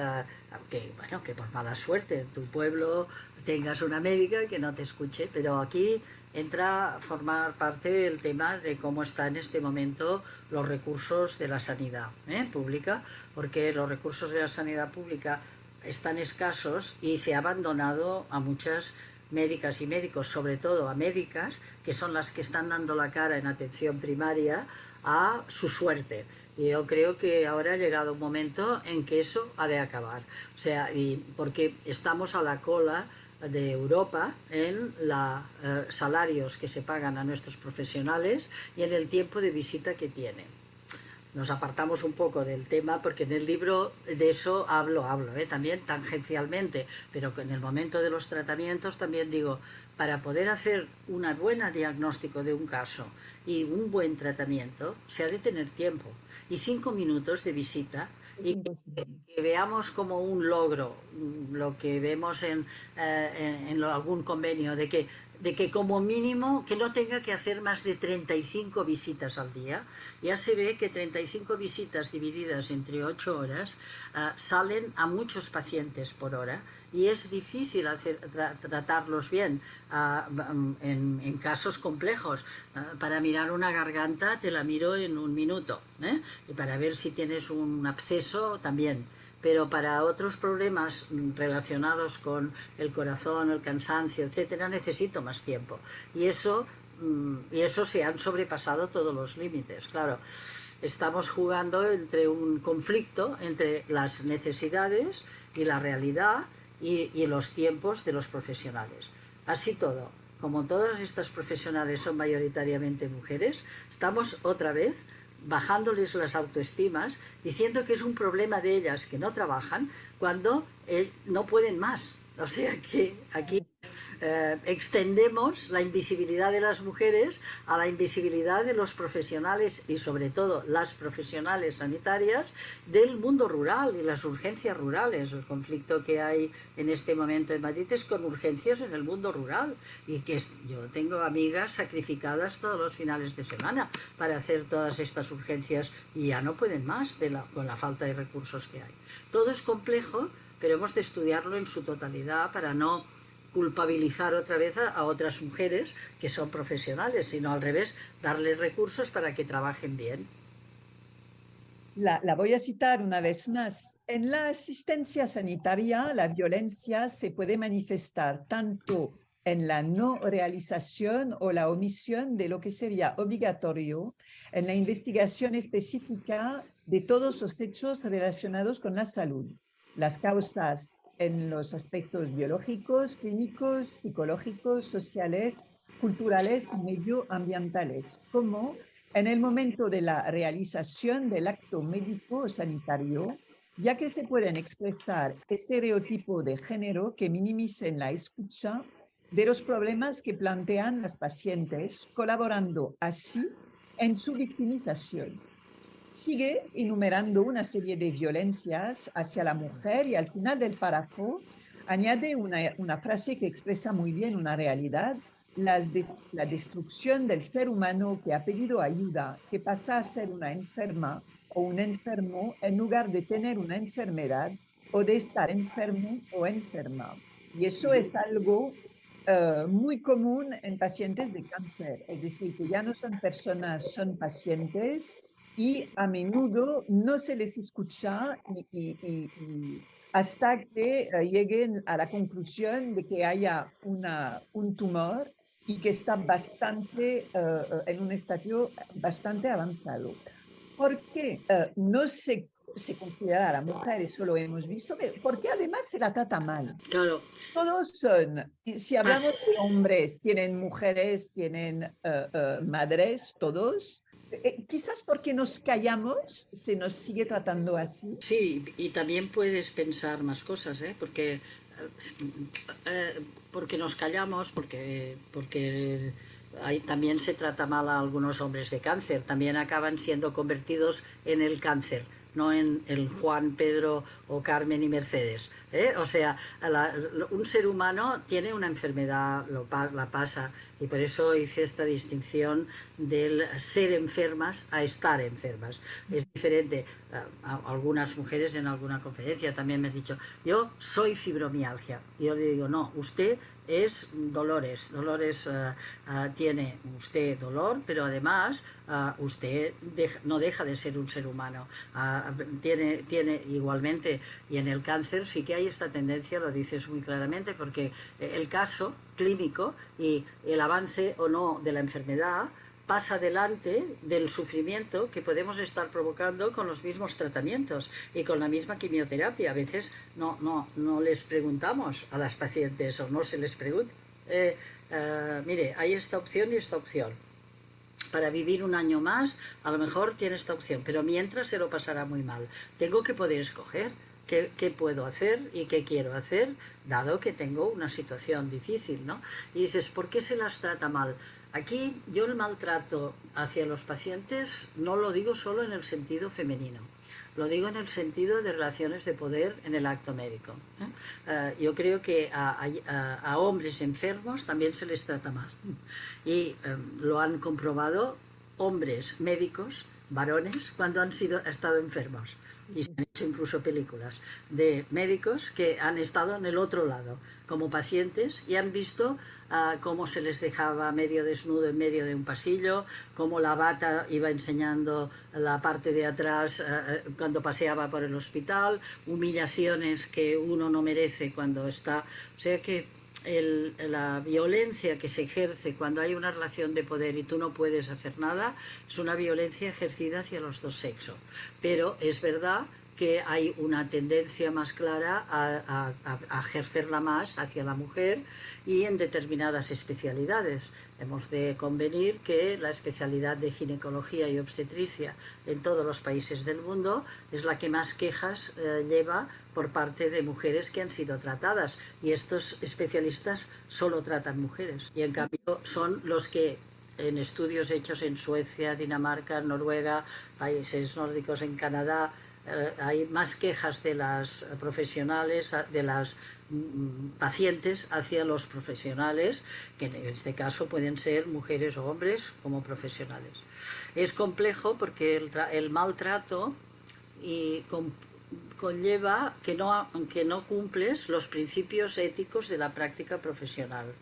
que por mala suerte en tu pueblo tengas una médica que no te escuche, pero aquí entra a formar parte del tema de cómo están en este momento los recursos de la sanidad pública, porque los recursos de la sanidad pública están escasos y se ha abandonado a muchas médicas y médicos, sobre todo a médicas, que son las que están dando la cara en atención primaria a su suerte. Y yo creo que ahora ha llegado un momento en que eso ha de acabar. O sea, porque estamos a la cola de Europa en los salarios que se pagan a nuestros profesionales y en el tiempo de visita que tienen. Nos apartamos un poco del tema porque en el libro de eso hablo también tangencialmente, pero en el momento de los tratamientos también digo, para poder hacer un buen diagnóstico de un caso y un buen tratamiento se ha de tener tiempo y 5 minutos de visita Es y imposible. que veamos como un logro lo que vemos en algún convenio de que como mínimo que no tenga que hacer más de 35 visitas al día. Ya se ve que 35 visitas divididas entre 8 horas salen a muchos pacientes por hora y es difícil tratarlos bien en casos complejos. Para mirar una garganta te la miro en un minuto, y para ver si tienes un absceso también. Pero para otros problemas relacionados con el corazón, el cansancio, etcétera, necesito más tiempo. Y eso se han sobrepasado todos los límites. Claro, estamos jugando entre un conflicto entre las necesidades y la realidad y los tiempos de los profesionales. Así todo, como todas estas profesionales son mayoritariamente mujeres, estamos otra vez bajándoles las autoestimas, diciendo que es un problema de ellas que no trabajan cuando no pueden más. O sea que aquí extendemos la invisibilidad de las mujeres a la invisibilidad de los profesionales y sobre todo las profesionales sanitarias del mundo rural y las urgencias rurales. El conflicto que hay en este momento en Madrid es con urgencias en el mundo rural y que yo tengo amigas sacrificadas todos los finales de semana para hacer todas estas urgencias y ya no pueden más con la falta de recursos que hay. Todo es complejo, pero hemos de estudiarlo en su totalidad para no culpabilizar otra vez a otras mujeres que son profesionales, sino al revés, darles recursos para que trabajen bien. La voy a citar una vez más. En la asistencia sanitaria, la violencia se puede manifestar tanto en la no realización o la omisión de lo que sería obligatorio en la investigación específica de todos los hechos relacionados con la salud. Las causas en los aspectos biológicos, clínicos, psicológicos, sociales, culturales y medioambientales, como en el momento de la realización del acto médico o sanitario, ya que se pueden expresar estereotipos de género que minimicen la escucha de los problemas que plantean las pacientes, colaborando así en su victimización. Sigue enumerando una serie de violencias hacia la mujer y al final del párrafo añade una frase que expresa muy bien una realidad: la destrucción del ser humano que ha pedido ayuda, que pasa a ser una enferma o un enfermo en lugar de tener una enfermedad o de estar enfermo o enferma. Y eso es algo muy común en pacientes de cáncer, es decir, que ya no son personas, son pacientes y a menudo no se les escucha y hasta que lleguen a la conclusión de que haya un tumor y que está en un estadio bastante avanzado. ¿Por qué no se considera a la mujer? Eso lo hemos visto, pero porque además se la trata mal. Claro. Todos son, si hablamos de hombres, tienen mujeres, tienen madres, todos. Quizás porque nos callamos, se nos sigue tratando así. Sí, y también puedes pensar más cosas, porque nos callamos, porque también se trata mal a algunos hombres de cáncer, también acaban siendo convertidos en el cáncer, no en el Juan, Pedro o Carmen y Mercedes. O sea, un ser humano tiene una enfermedad, la pasa, y por eso hice esta distinción del ser enfermas a estar enfermas. Es diferente. Algunas mujeres en alguna conferencia también me han dicho, yo soy fibromialgia. Y yo le digo, no, usted es Dolores. Dolores tiene usted dolor, pero además usted no deja de ser un ser humano. Tiene igualmente, y en el cáncer sí que hay esta tendencia, lo dices muy claramente, porque el caso clínico y el avance o no de la enfermedad pasa delante del sufrimiento que podemos estar provocando con los mismos tratamientos y con la misma quimioterapia. A veces no les preguntamos a las pacientes o no se les pregunta. Mire, hay esta opción y esta opción. Para vivir un año más, a lo mejor tiene esta opción, pero mientras se lo pasará muy mal. Tengo que poder escoger qué puedo hacer y qué quiero hacer, dado que tengo una situación difícil, ¿no? Y dices, ¿por qué se las trata mal? Aquí yo el maltrato hacia los pacientes no lo digo solo en el sentido femenino, lo digo en el sentido de relaciones de poder en el acto médico. Yo creo que a hombres enfermos también se les trata mal. Y lo han comprobado hombres médicos, varones, cuando han estado enfermos. Y se han hecho incluso películas de médicos que han estado en el otro lado, como pacientes, y han visto cómo se les dejaba medio desnudo en medio de un pasillo, cómo la bata iba enseñando la parte de atrás cuando paseaba por el hospital, humillaciones que uno no merece cuando está... O sea que la violencia que se ejerce cuando hay una relación de poder y tú no puedes hacer nada es una violencia ejercida hacia los dos sexos. Pero es verdad que hay una tendencia más clara a ejercerla más hacia la mujer y en determinadas especialidades. Hemos de convenir que la especialidad de ginecología y obstetricia en todos los países del mundo es la que más quejas lleva por parte de mujeres que han sido tratadas, y estos especialistas solo tratan mujeres, y en cambio son los que en estudios hechos en Suecia, Dinamarca, Noruega, países nórdicos, en Canadá, hay más quejas de las profesionales, de las pacientes hacia los profesionales, que en este caso pueden ser mujeres o hombres como profesionales. Es complejo porque el maltrato y conlleva que no cumples los principios éticos de la práctica profesional.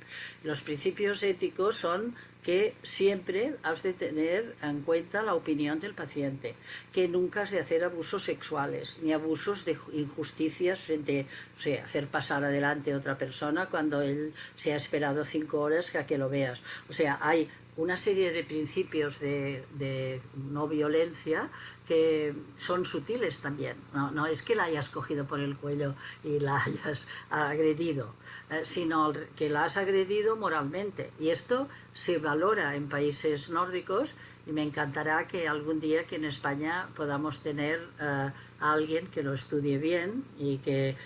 Los principios éticos son que siempre has de tener en cuenta la opinión del paciente, que nunca has de hacer abusos sexuales, ni abusos de injusticias frente, o sea, hacer pasar adelante a otra persona cuando él se ha esperado 5 horas a que lo veas. O sea, hay una serie de principios de no violencia que son sutiles también. No es que la hayas cogido por el cuello y la hayas agredido, sino que la has agredido moralmente. Y esto se valora en países nórdicos, y me encantará que algún día que en España podamos tener a alguien que lo estudie bien y que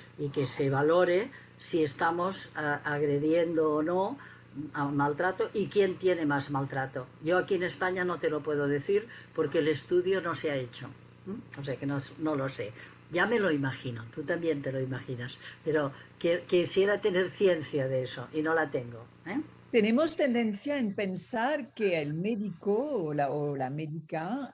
se valore si estamos agrediendo o no a maltrato y quién tiene más maltrato. Yo aquí en España no te lo puedo decir porque el estudio no se ha hecho. O sea que no lo sé. Ya me lo imagino, tú también te lo imaginas, pero quisiera tener ciencia de eso y no la tengo. Tenemos tendencia en pensar que el médico o la médica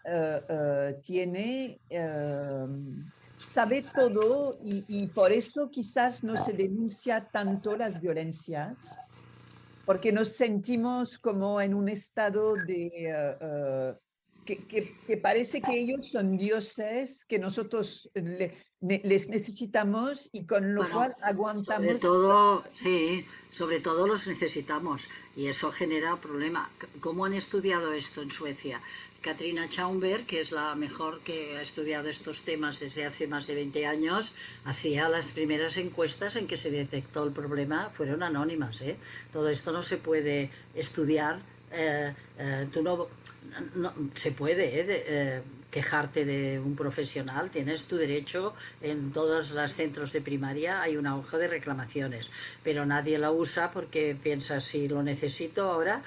sabe todo y por eso quizás no se denuncia tanto las violencias, porque nos sentimos como en un estado de que parece que ellos son dioses, que nosotros les necesitamos y con lo Bueno, cual aguantamos. sobre todo los necesitamos y eso genera problema. ¿Cómo han estudiado esto en Suecia? Katrina Chaumberg, que es la mejor que ha estudiado estos temas desde hace más de 20 años, hacía las primeras encuestas en que se detectó el problema, fueron anónimas. Todo esto no se puede estudiar, se puede quejarte de un profesional, tienes tu derecho, en todos los centros de primaria hay una hoja de reclamaciones, pero nadie la usa porque piensa, si lo necesito ahora,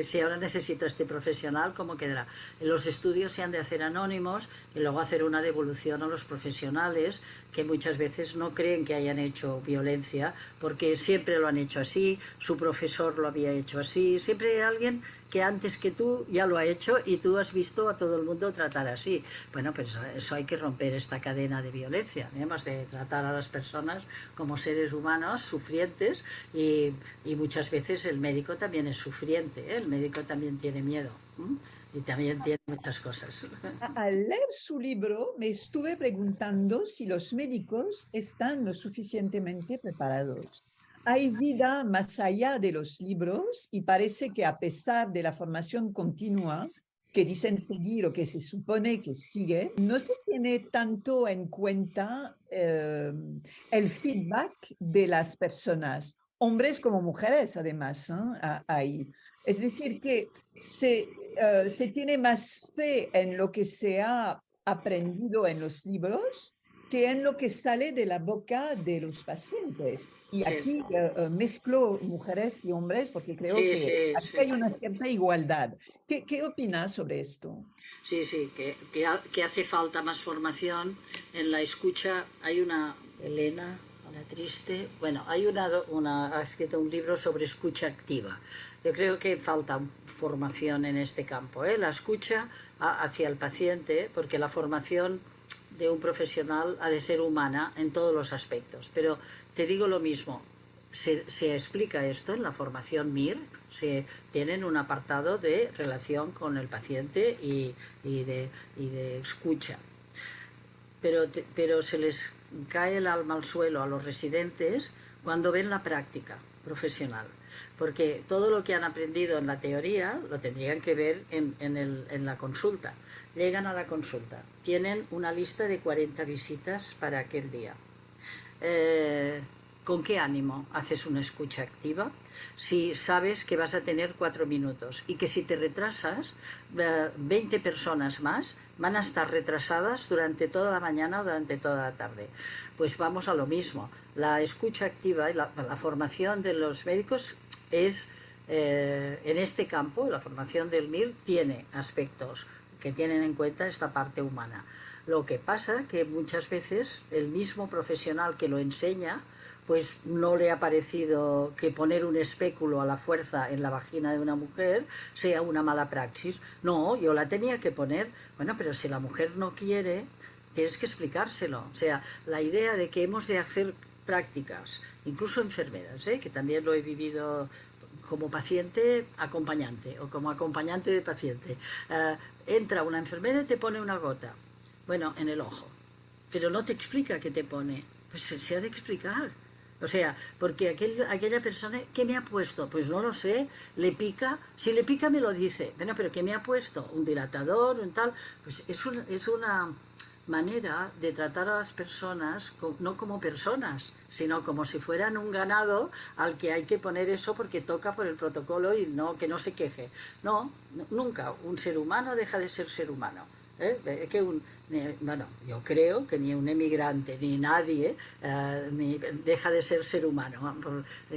si ahora necesito a este profesional, ¿cómo quedará? Los estudios se han de hacer anónimos y luego hacer una devolución a los profesionales que muchas veces no creen que hayan hecho violencia porque siempre lo han hecho así, su profesor lo había hecho así, siempre hay alguien que antes que tú ya lo ha hecho y tú has visto a todo el mundo tratar así. Bueno, pues eso hay que romper esta cadena de violencia. Hemos de tratar a las personas como seres humanos sufrientes y muchas veces el médico también es sufriente, ¿eh? El médico también tiene miedo, ¿m? Y también tiene muchas cosas. Al leer su libro, me estuve preguntando si los médicos están lo suficientemente preparados. Hay vida más allá de los libros y parece que a pesar de la formación continua que dicen seguir o que se supone que sigue, no se tiene tanto en cuenta el feedback de las personas, hombres como mujeres además, ¿eh? Ahí. Es decir, que se tiene más fe en lo que se ha aprendido en los libros que en lo que sale de la boca de los pacientes. Y Sí, aquí mezclo mujeres y hombres porque creo sí, que sí, aquí sí. hay una cierta igualdad. ¿Qué opinas sobre esto? Sí, sí, que hace falta más formación en la escucha. Hay una, Elena, una triste, bueno, hay ha escrito un libro sobre escucha activa. Yo creo que falta formación en este campo, ¿eh? La escucha hacia el paciente, porque la formación de un profesional ha de ser humana en todos los aspectos. Pero te digo lo mismo, se explica esto en la formación MIR, se tienen un apartado de relación con el paciente y de escucha. Pero se les cae el alma al suelo a los residentes cuando ven la práctica profesional, porque todo lo que han aprendido en la teoría lo tendrían que ver en la consulta. Llegan a la consulta, tienen una lista de 40 visitas para aquel día. eh, ¿Con qué ánimo haces una escucha activa? Si sabes que vas a tener 4 minutos y que si te retrasas, 20 personas más van a estar retrasadas durante toda la mañana o durante toda la tarde. Pues vamos a lo mismo. La escucha activa y la formación de los médicos es, en este campo, la formación del MIR tiene aspectos que tienen en cuenta esta parte humana. Lo que pasa que muchas veces el mismo profesional que lo enseña, pues no le ha parecido que poner un espéculo a la fuerza en la vagina de una mujer sea una mala praxis. No, yo la tenía que poner. Bueno, pero si la mujer no quiere, tienes que explicárselo. O sea, la idea de que hemos de hacer prácticas, incluso enfermeras, que también lo he vivido como paciente acompañante o como acompañante de paciente. Entra una enfermera y te pone una gota, bueno, en el ojo, pero no te explica qué te pone. Pues se ha de explicar. O sea, porque aquella persona, ¿qué me ha puesto? Pues no lo sé, le pica, si le pica me lo dice. Bueno, pero ¿qué me ha puesto? ¿Un dilatador? ¿Un tal? Pues es una manera de tratar a las personas no como personas, sino como si fueran un ganado al que hay que poner eso porque toca por el protocolo y no que no se queje. No, nunca. Un ser humano deja de ser ser humano. Que bueno, yo creo que ni un emigrante ni nadie ni deja de ser humano,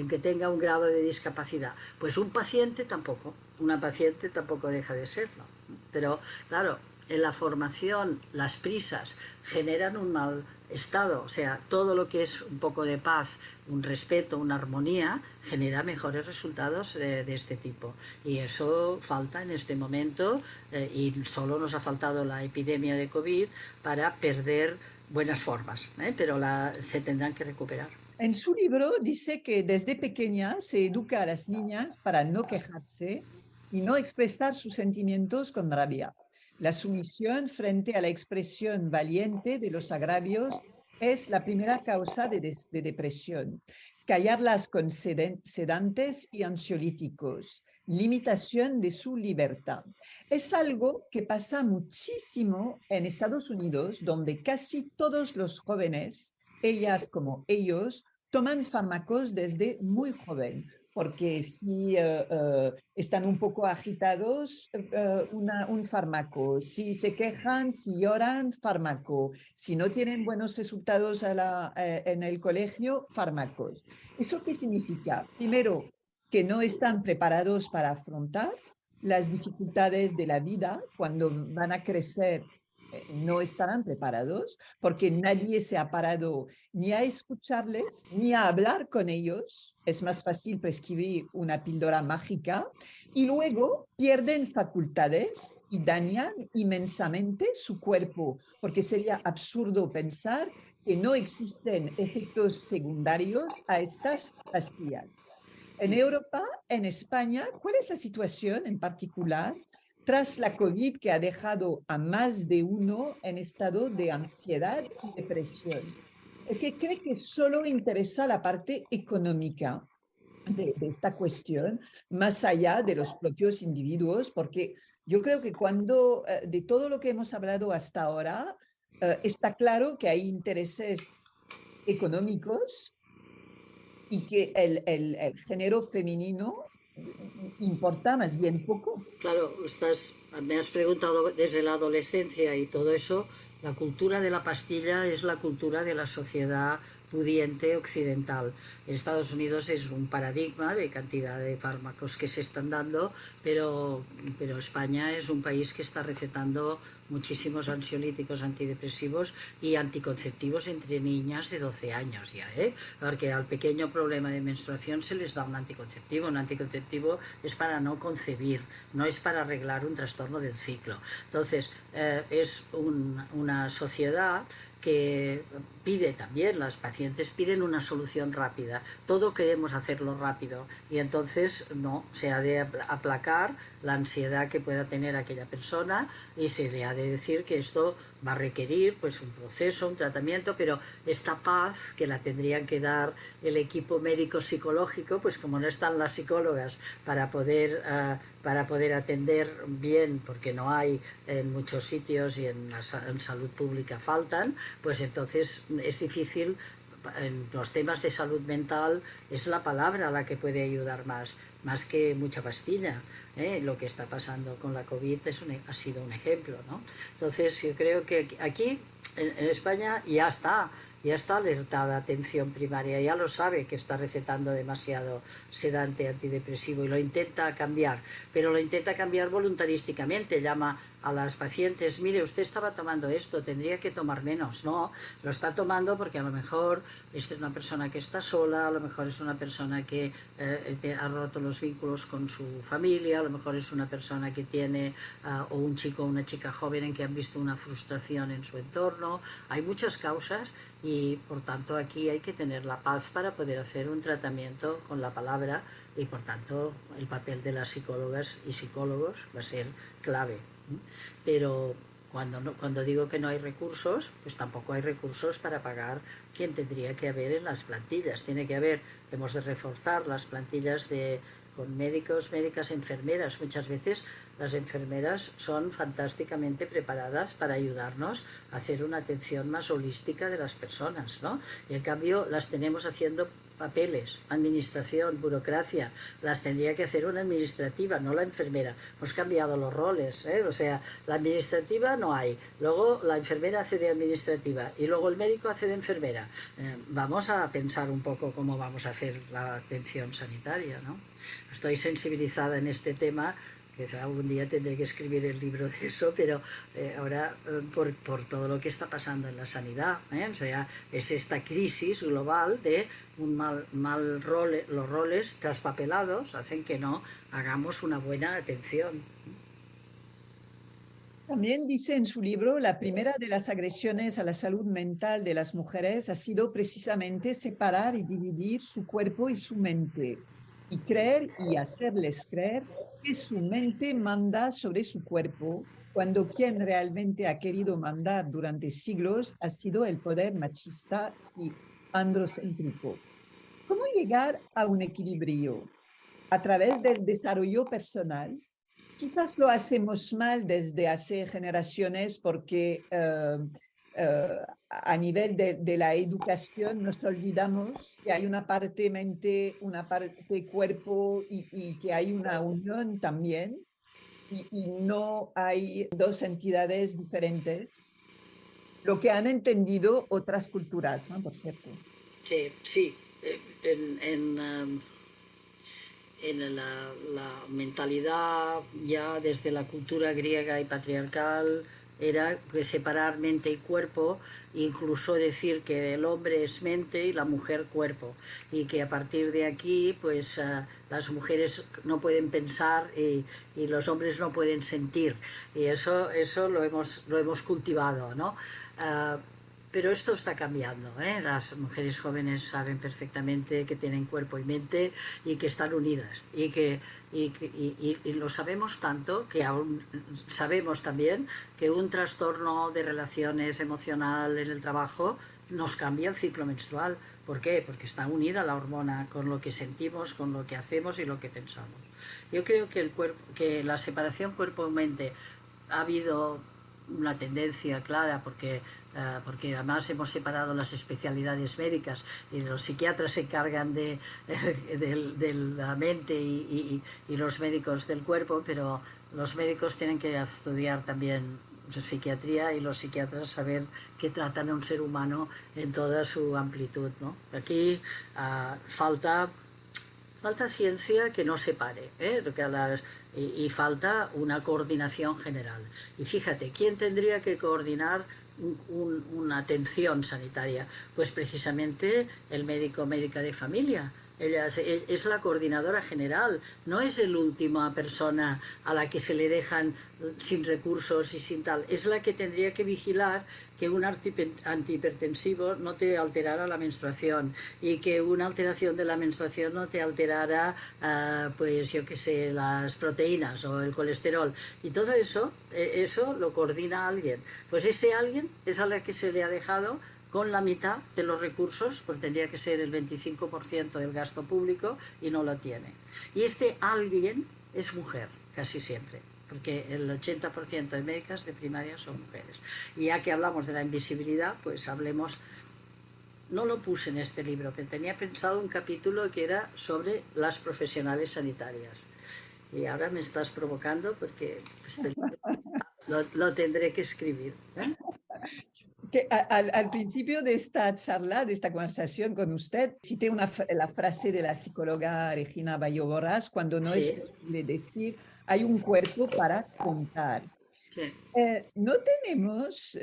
que tenga un grado de discapacidad. Pues un paciente tampoco, una paciente tampoco deja de serlo. Pero claro, en la formación las prisas generan un mal estado, o sea, todo lo que es un poco de paz, un respeto, una armonía, genera mejores resultados de este tipo. Y eso falta en este momento, y solo nos ha faltado la epidemia de COVID para perder buenas formas, pero se tendrán que recuperar. En su libro dice que desde pequeña se educa a las niñas para no quejarse y no expresar sus sentimientos con rabia. La sumisión frente a la expresión valiente de los agravios es la primera causa de depresión. Callarlas con sedantes y ansiolíticos, limitación de su libertad. Es algo que pasa muchísimo en Estados Unidos, donde casi todos los jóvenes, ellas como ellos, toman fármacos desde muy joven, porque si están un poco agitados, un fármaco, si se quejan, si lloran, fármaco, si no tienen buenos resultados en el colegio, fármacos. ¿Eso qué significa? Primero, que no están preparados para afrontar las dificultades de la vida cuando van a crecer no estarán preparados porque nadie se ha parado ni a escucharles ni a hablar con ellos. Es más fácil prescribir una píldora mágica y luego pierden facultades y dañan inmensamente su cuerpo, porque sería absurdo pensar que no existen efectos secundarios a estas pastillas. En Europa, en España, ¿cuál es la situación en particular tras la COVID que ha dejado a más de uno en estado de ansiedad y depresión? Es que creo que solo interesa la parte económica de esta cuestión, más allá de los propios individuos, porque yo creo que cuando, de todo lo que hemos hablado hasta ahora, está claro que hay intereses económicos y que el género femenino importa más bien poco. Claro, me has preguntado desde la adolescencia y todo eso. La cultura de la pastilla es la cultura de la sociedad pudiente occidental. En Estados Unidos es un paradigma de cantidad de fármacos que se están dando, pero España es un país que está recetando muchísimos ansiolíticos, antidepresivos y anticonceptivos entre niñas de 12 años ya, ¿eh? Porque al pequeño problema de menstruación se les da un anticonceptivo. Un anticonceptivo es para no concebir, no es para arreglar un trastorno del ciclo. Entonces, es una sociedad que pide también, las pacientes piden una solución rápida, todo queremos hacerlo rápido y entonces no, se ha de aplacar la ansiedad que pueda tener aquella persona y se le ha de decir que esto va a requerir pues un proceso, un tratamiento, pero esta paz que la tendrían que dar el equipo médico psicológico, pues como no están las psicólogas para poder atender bien, porque no hay en muchos sitios y en salud pública faltan, pues entonces es difícil. En los temas de salud mental es la palabra la que puede ayudar más que mucha pastilla. Lo que está pasando con la COVID ha sido un ejemplo, ¿no? Entonces yo creo que aquí en España ya está alertada atención primaria, ya lo sabe que está recetando demasiado sedante antidepresivo y lo intenta cambiar, pero lo intenta cambiar voluntarísticamente, llama a las pacientes, mire, usted estaba tomando esto, tendría que tomar menos. No, lo está tomando porque a lo mejor es una persona que está sola, a lo mejor es una persona que ha roto los vínculos con su familia, a lo mejor es una persona que tiene, o un chico o una chica joven en que han visto una frustración en su entorno. Hay muchas causas y por tanto aquí hay que tener la paz para poder hacer un tratamiento con la palabra y por tanto el papel de las psicólogas y psicólogos va a ser clave. Pero cuando digo que no hay recursos, pues tampoco hay recursos para pagar quien tendría que haber en las plantillas. Tiene que haber, hemos de reforzar las plantillas con médicos, médicas, enfermeras. Muchas veces las enfermeras son fantásticamente preparadas para ayudarnos a hacer una atención más holística de las personas, ¿no? Y en cambio las tenemos haciendo papeles, administración, burocracia, las tendría que hacer una administrativa, no la enfermera. Hemos cambiado los roles, ¿eh? O sea, la administrativa no hay, luego la enfermera hace de administrativa y luego el médico hace de enfermera. Vamos a pensar un poco cómo vamos a hacer la atención sanitaria, ¿no? Estoy sensibilizada en este tema, que algún día tendré que escribir el libro de eso, pero ahora por todo lo que está pasando en la sanidad, o sea, es esta crisis global de un mal rol, los roles traspapelados hacen que no hagamos una buena atención. También dice en su libro, la primera de las agresiones a la salud mental de las mujeres ha sido precisamente separar y dividir su cuerpo y su mente, y creer y hacerles creer que su mente manda sobre su cuerpo, cuando quien realmente ha querido mandar durante siglos ha sido el poder machista y androcéntrico. ¿Cómo llegar a un equilibrio? A través del desarrollo personal. Quizás lo hacemos mal desde hace generaciones porque a nivel de la educación nos olvidamos que hay una parte mente, una parte cuerpo y que hay una unión también y no hay dos entidades diferentes, lo que han entendido otras culturas, ¿no? Por cierto. Sí, sí. En la mentalidad ya desde la cultura griega y patriarcal era separar mente y cuerpo, incluso decir que el hombre es mente y la mujer cuerpo, y que a partir de aquí pues las mujeres no pueden pensar y los hombres no pueden sentir, y eso lo hemos cultivado, ¿no? Pero esto está cambiando, ¿eh? Las mujeres jóvenes saben perfectamente que tienen cuerpo y mente y que están unidas. Y lo sabemos tanto que aún sabemos también que un trastorno de relaciones emocional en el trabajo nos cambia el ciclo menstrual. ¿Por qué? Porque está unida la hormona con lo que sentimos, con lo que hacemos y lo que pensamos. Yo creo que, que la separación cuerpo-mente ha habido una tendencia clara porque además hemos separado las especialidades médicas y los psiquiatras se encargan de la mente y los médicos del cuerpo, pero los médicos tienen que estudiar también psiquiatría y los psiquiatras saber que tratan a un ser humano en toda su amplitud, ¿no? Aquí falta ciencia que no separe, y falta una coordinación general. Y fíjate, ¿quién tendría que coordinar una atención sanitaria? Pues precisamente el médico o médica de familia. Ella es la coordinadora general, no es la última persona a la que se le dejan sin recursos y sin tal. Es la que tendría que vigilar que un antihipertensivo no te alterara la menstruación y que una alteración de la menstruación no te alterara, pues yo qué sé, las proteínas o el colesterol. Y todo eso, eso lo coordina alguien. Pues ese alguien es a la que se le ha dejado con la mitad de los recursos, porque tendría que ser el 25% del gasto público y no lo tiene. Y este alguien es mujer, casi siempre, porque el 80% de médicas de primaria son mujeres. Y ya que hablamos de la invisibilidad, pues hablemos. No lo puse en este libro, pero tenía pensado un capítulo que era sobre las profesionales sanitarias. Y ahora me estás provocando porque lo tendré que escribir, ¿eh? Que al principio de esta charla, de esta conversación con usted, cité la frase de la psicóloga Regina Bayo Borràs: cuando no es Sí, posible decir, hay un cuerpo para contar. sí. No tenemos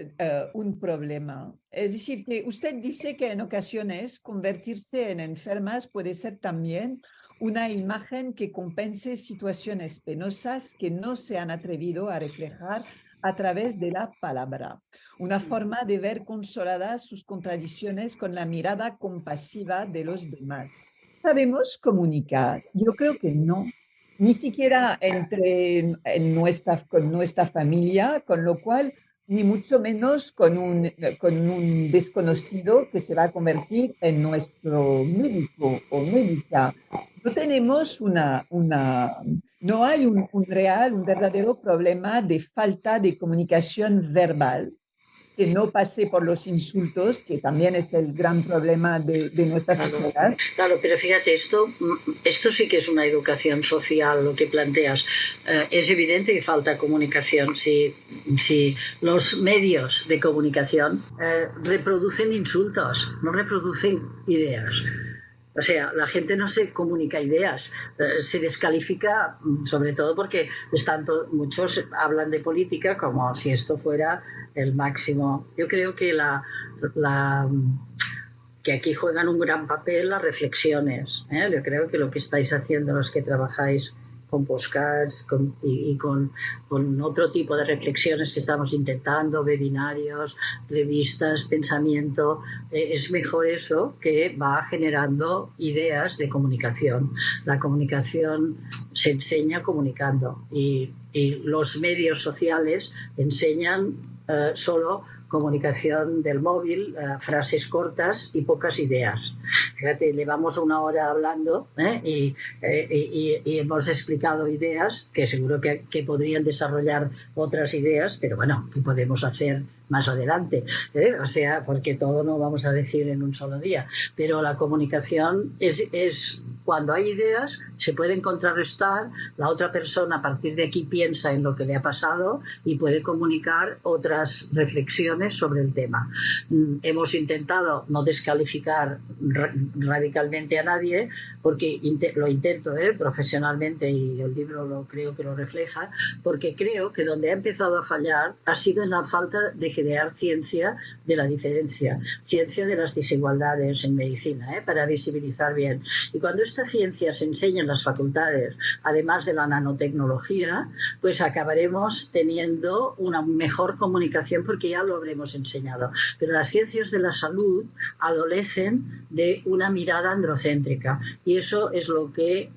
un problema. Es decir, que usted dice que en ocasiones convertirse en enfermas puede ser también una imagen que compense situaciones penosas que no se han atrevido a reflejar a través de la palabra. Una forma de ver consoladas sus contradicciones con la mirada compasiva de los demás. ¿Sabemos comunicar? Yo creo que no, ni siquiera con nuestra familia, con lo cual, ni mucho menos con un desconocido que se va a convertir en nuestro médico o médica. No tenemos no hay un verdadero problema de falta de comunicación verbal que no pase por los insultos, que también es el gran problema de nuestra Claro, sociedad. claro, pero fíjate, esto sí que es una educación social lo que planteas. Es evidente que falta comunicación. Si los medios de comunicación reproducen insultos, no reproducen ideas. O sea, la gente no se comunica ideas, se descalifica, sobre todo porque muchos hablan de política como si esto fuera el máximo. Yo creo que que aquí juegan un gran papel las reflexiones, ¿eh? Yo creo que lo que estáis haciendo los que trabajáis con podcasts con otro tipo de reflexiones que estamos intentando, webinarios, revistas, pensamiento, es mejor eso que va generando ideas de comunicación. La comunicación se enseña comunicando y los medios sociales enseñan solo comunicación del móvil, frases cortas y pocas ideas. Fíjate, llevamos una hora hablando y hemos explicado ideas que seguro que podrían desarrollar otras ideas, pero bueno, ¿qué podemos hacer más adelante? O sea, porque todo no vamos a decir en un solo día. Pero la comunicación es cuando hay ideas se pueden contrarrestar, la otra persona a partir de aquí piensa en lo que le ha pasado y puede comunicar otras reflexiones sobre el tema. Hemos intentado no descalificar radicalmente a nadie, porque lo intento profesionalmente, y el libro creo que lo refleja, porque creo que donde ha empezado a fallar ha sido en la falta de crear ciencia de la diferencia, ciencia de las desigualdades en medicina, para visibilizar bien. Y cuando esta ciencia se enseña en las facultades, además de la nanotecnología, pues acabaremos teniendo una mejor comunicación, porque ya lo habremos enseñado. Pero las ciencias de la salud adolecen de una mirada androcéntrica, y eso es lo que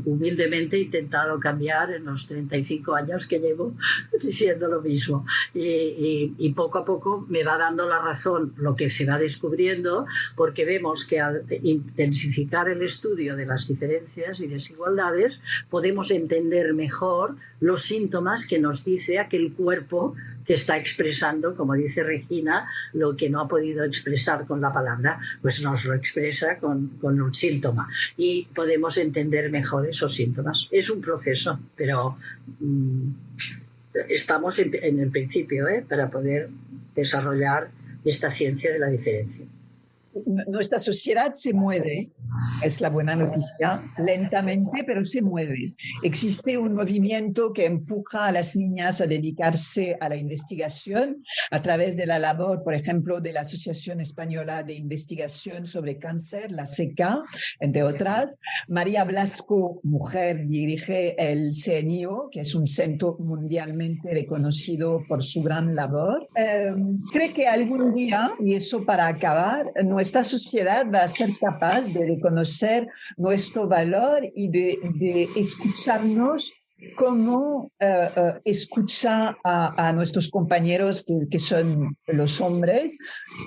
humildemente he intentado cambiar en los 35 años que llevo diciendo lo mismo, y poco a poco me va dando la razón lo que se va descubriendo, porque vemos que al intensificar el estudio de las diferencias y desigualdades podemos entender mejor los síntomas que nos dice aquel cuerpo que está expresando, como dice Regina, lo que no ha podido expresar con la palabra, pues nos lo expresa con un síntoma, y podemos entender mejor esos síntomas. Es un proceso, pero estamos en el principio, para poder desarrollar esta ciencia de la diferencia. Nuestra sociedad se mueve, es la buena noticia, lentamente, pero se mueve. Existe un movimiento que empuja a las niñas a dedicarse a la investigación a través de la labor, por ejemplo, de la Asociación Española de Investigación sobre Cáncer, la SECA, entre otras. María Blasco, mujer, dirige el CNIO, que es un centro mundialmente reconocido por su gran labor. ¿Cree que algún día, y eso para acabar, nuestra sociedad va a ser capaz de reconocer nuestro valor y de escucharnos como escucha a nuestros compañeros que son los hombres,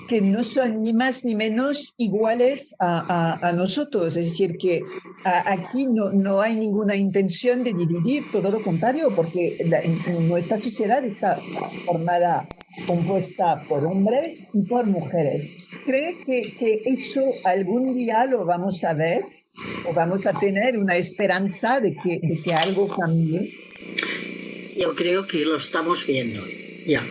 que no son ni más ni menos iguales a nosotros? Es decir, que aquí no hay ninguna intención de dividir, todo lo contrario, porque nuestra sociedad está compuesta por hombres y por mujeres. ¿Cree que eso algún día lo vamos a ver? ¿O vamos a tener una esperanza de que algo cambie? Yo creo que lo estamos viendo ya.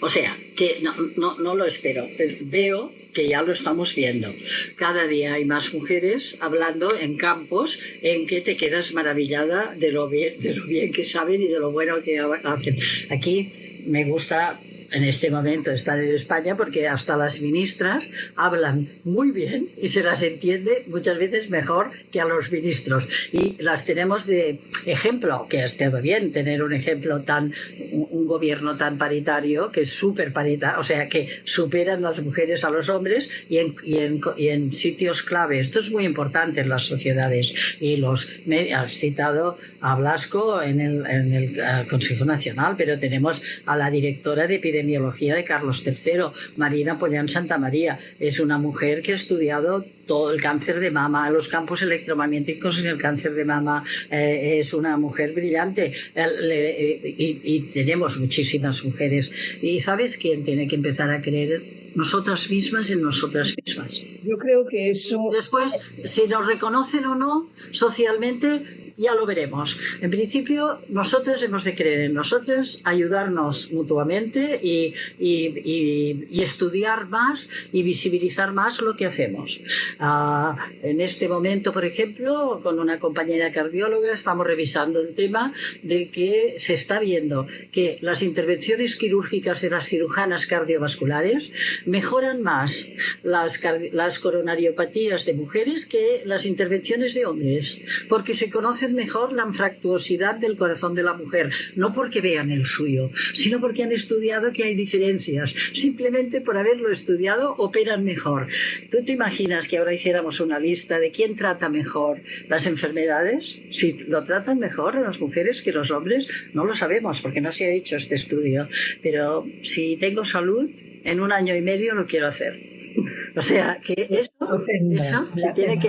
O sea, que no lo espero. Veo que ya lo estamos viendo. Cada día hay más mujeres hablando en campos en que te quedas maravillada de lo bien que saben y de lo bueno que hacen. Aquí me gusta en este momento estar en España, porque hasta las ministras hablan muy bien y se las entiende muchas veces mejor que a los ministros, y las tenemos de ejemplo, que ha estado bien tener un gobierno tan paritario, que es súper paritario, o sea, que superan las mujeres a los hombres, y en sitios clave. Esto es muy importante en las sociedades, y has citado a Blasco en el Consejo Nacional, pero tenemos a la directora de epidemiología de Carlos III, Marina Pollán Santamaría. Es una mujer que ha estudiado todo el cáncer de mama, los campos electromagnéticos en el cáncer de mama. Es una mujer brillante, y tenemos muchísimas mujeres. ¿Y sabes quién tiene que empezar a creer? Nosotras mismas en nosotras mismas. Yo creo que eso... Y después, si nos reconocen o no socialmente, ya lo veremos. En principio, nosotros hemos de creer en nosotros, ayudarnos mutuamente y estudiar más y visibilizar más lo que hacemos. En este momento, por ejemplo, con una compañera cardióloga estamos revisando el tema de que se está viendo que las intervenciones quirúrgicas de las cirujanas cardiovasculares mejoran más las coronariopatías de mujeres que las intervenciones de hombres, porque se conoce mejor la anfractuosidad del corazón de la mujer, no porque vean el suyo, sino porque han estudiado que hay diferencias. Simplemente por haberlo estudiado operan mejor. ¿Tú te imaginas que ahora hiciéramos una lista de quién trata mejor las enfermedades? Si lo tratan mejor las mujeres que los hombres, no lo sabemos porque no se ha hecho este estudio, pero si tengo salud, en 1 año y medio lo quiero hacer. O sea, que eso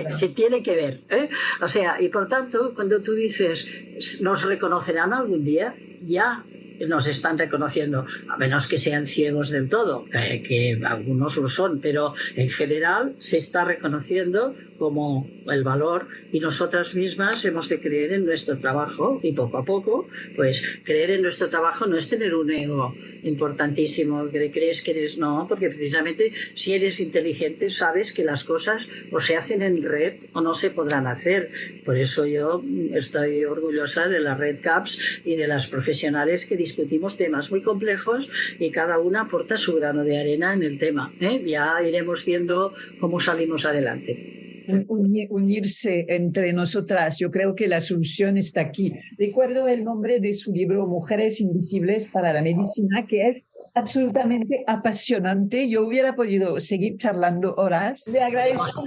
se tiene que ver, ¿eh? O sea, y por tanto, cuando tú dices, ¿nos reconocerán algún día? Ya nos están reconociendo, a menos que sean ciegos del todo, que algunos lo son, pero en general se está reconociendo como el valor, y nosotras mismas hemos de creer en nuestro trabajo, y poco a poco, pues creer en nuestro trabajo no es tener un ego importantísimo, que crees que eres, no, porque precisamente si eres inteligente sabes que las cosas o se hacen en red o no se podrán hacer. Por eso yo estoy orgullosa de la Red CAPS y de las profesionales que discutimos temas muy complejos y cada una aporta su grano de arena en el tema, ¿eh? Ya iremos viendo cómo salimos adelante. Unirse entre nosotras. Yo creo que la solución está aquí. Recuerdo el nombre de su libro Mujeres Invisibles para la Medicina, que es absolutamente apasionante. Yo hubiera podido seguir charlando horas. Le agradezco.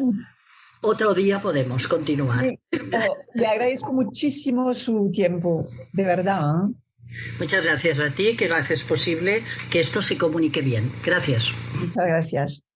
Otro día podemos continuar. Le agradezco muchísimo su tiempo, de verdad. Muchas gracias a ti, que lo haces posible que esto se comunique bien. Gracias. Muchas gracias.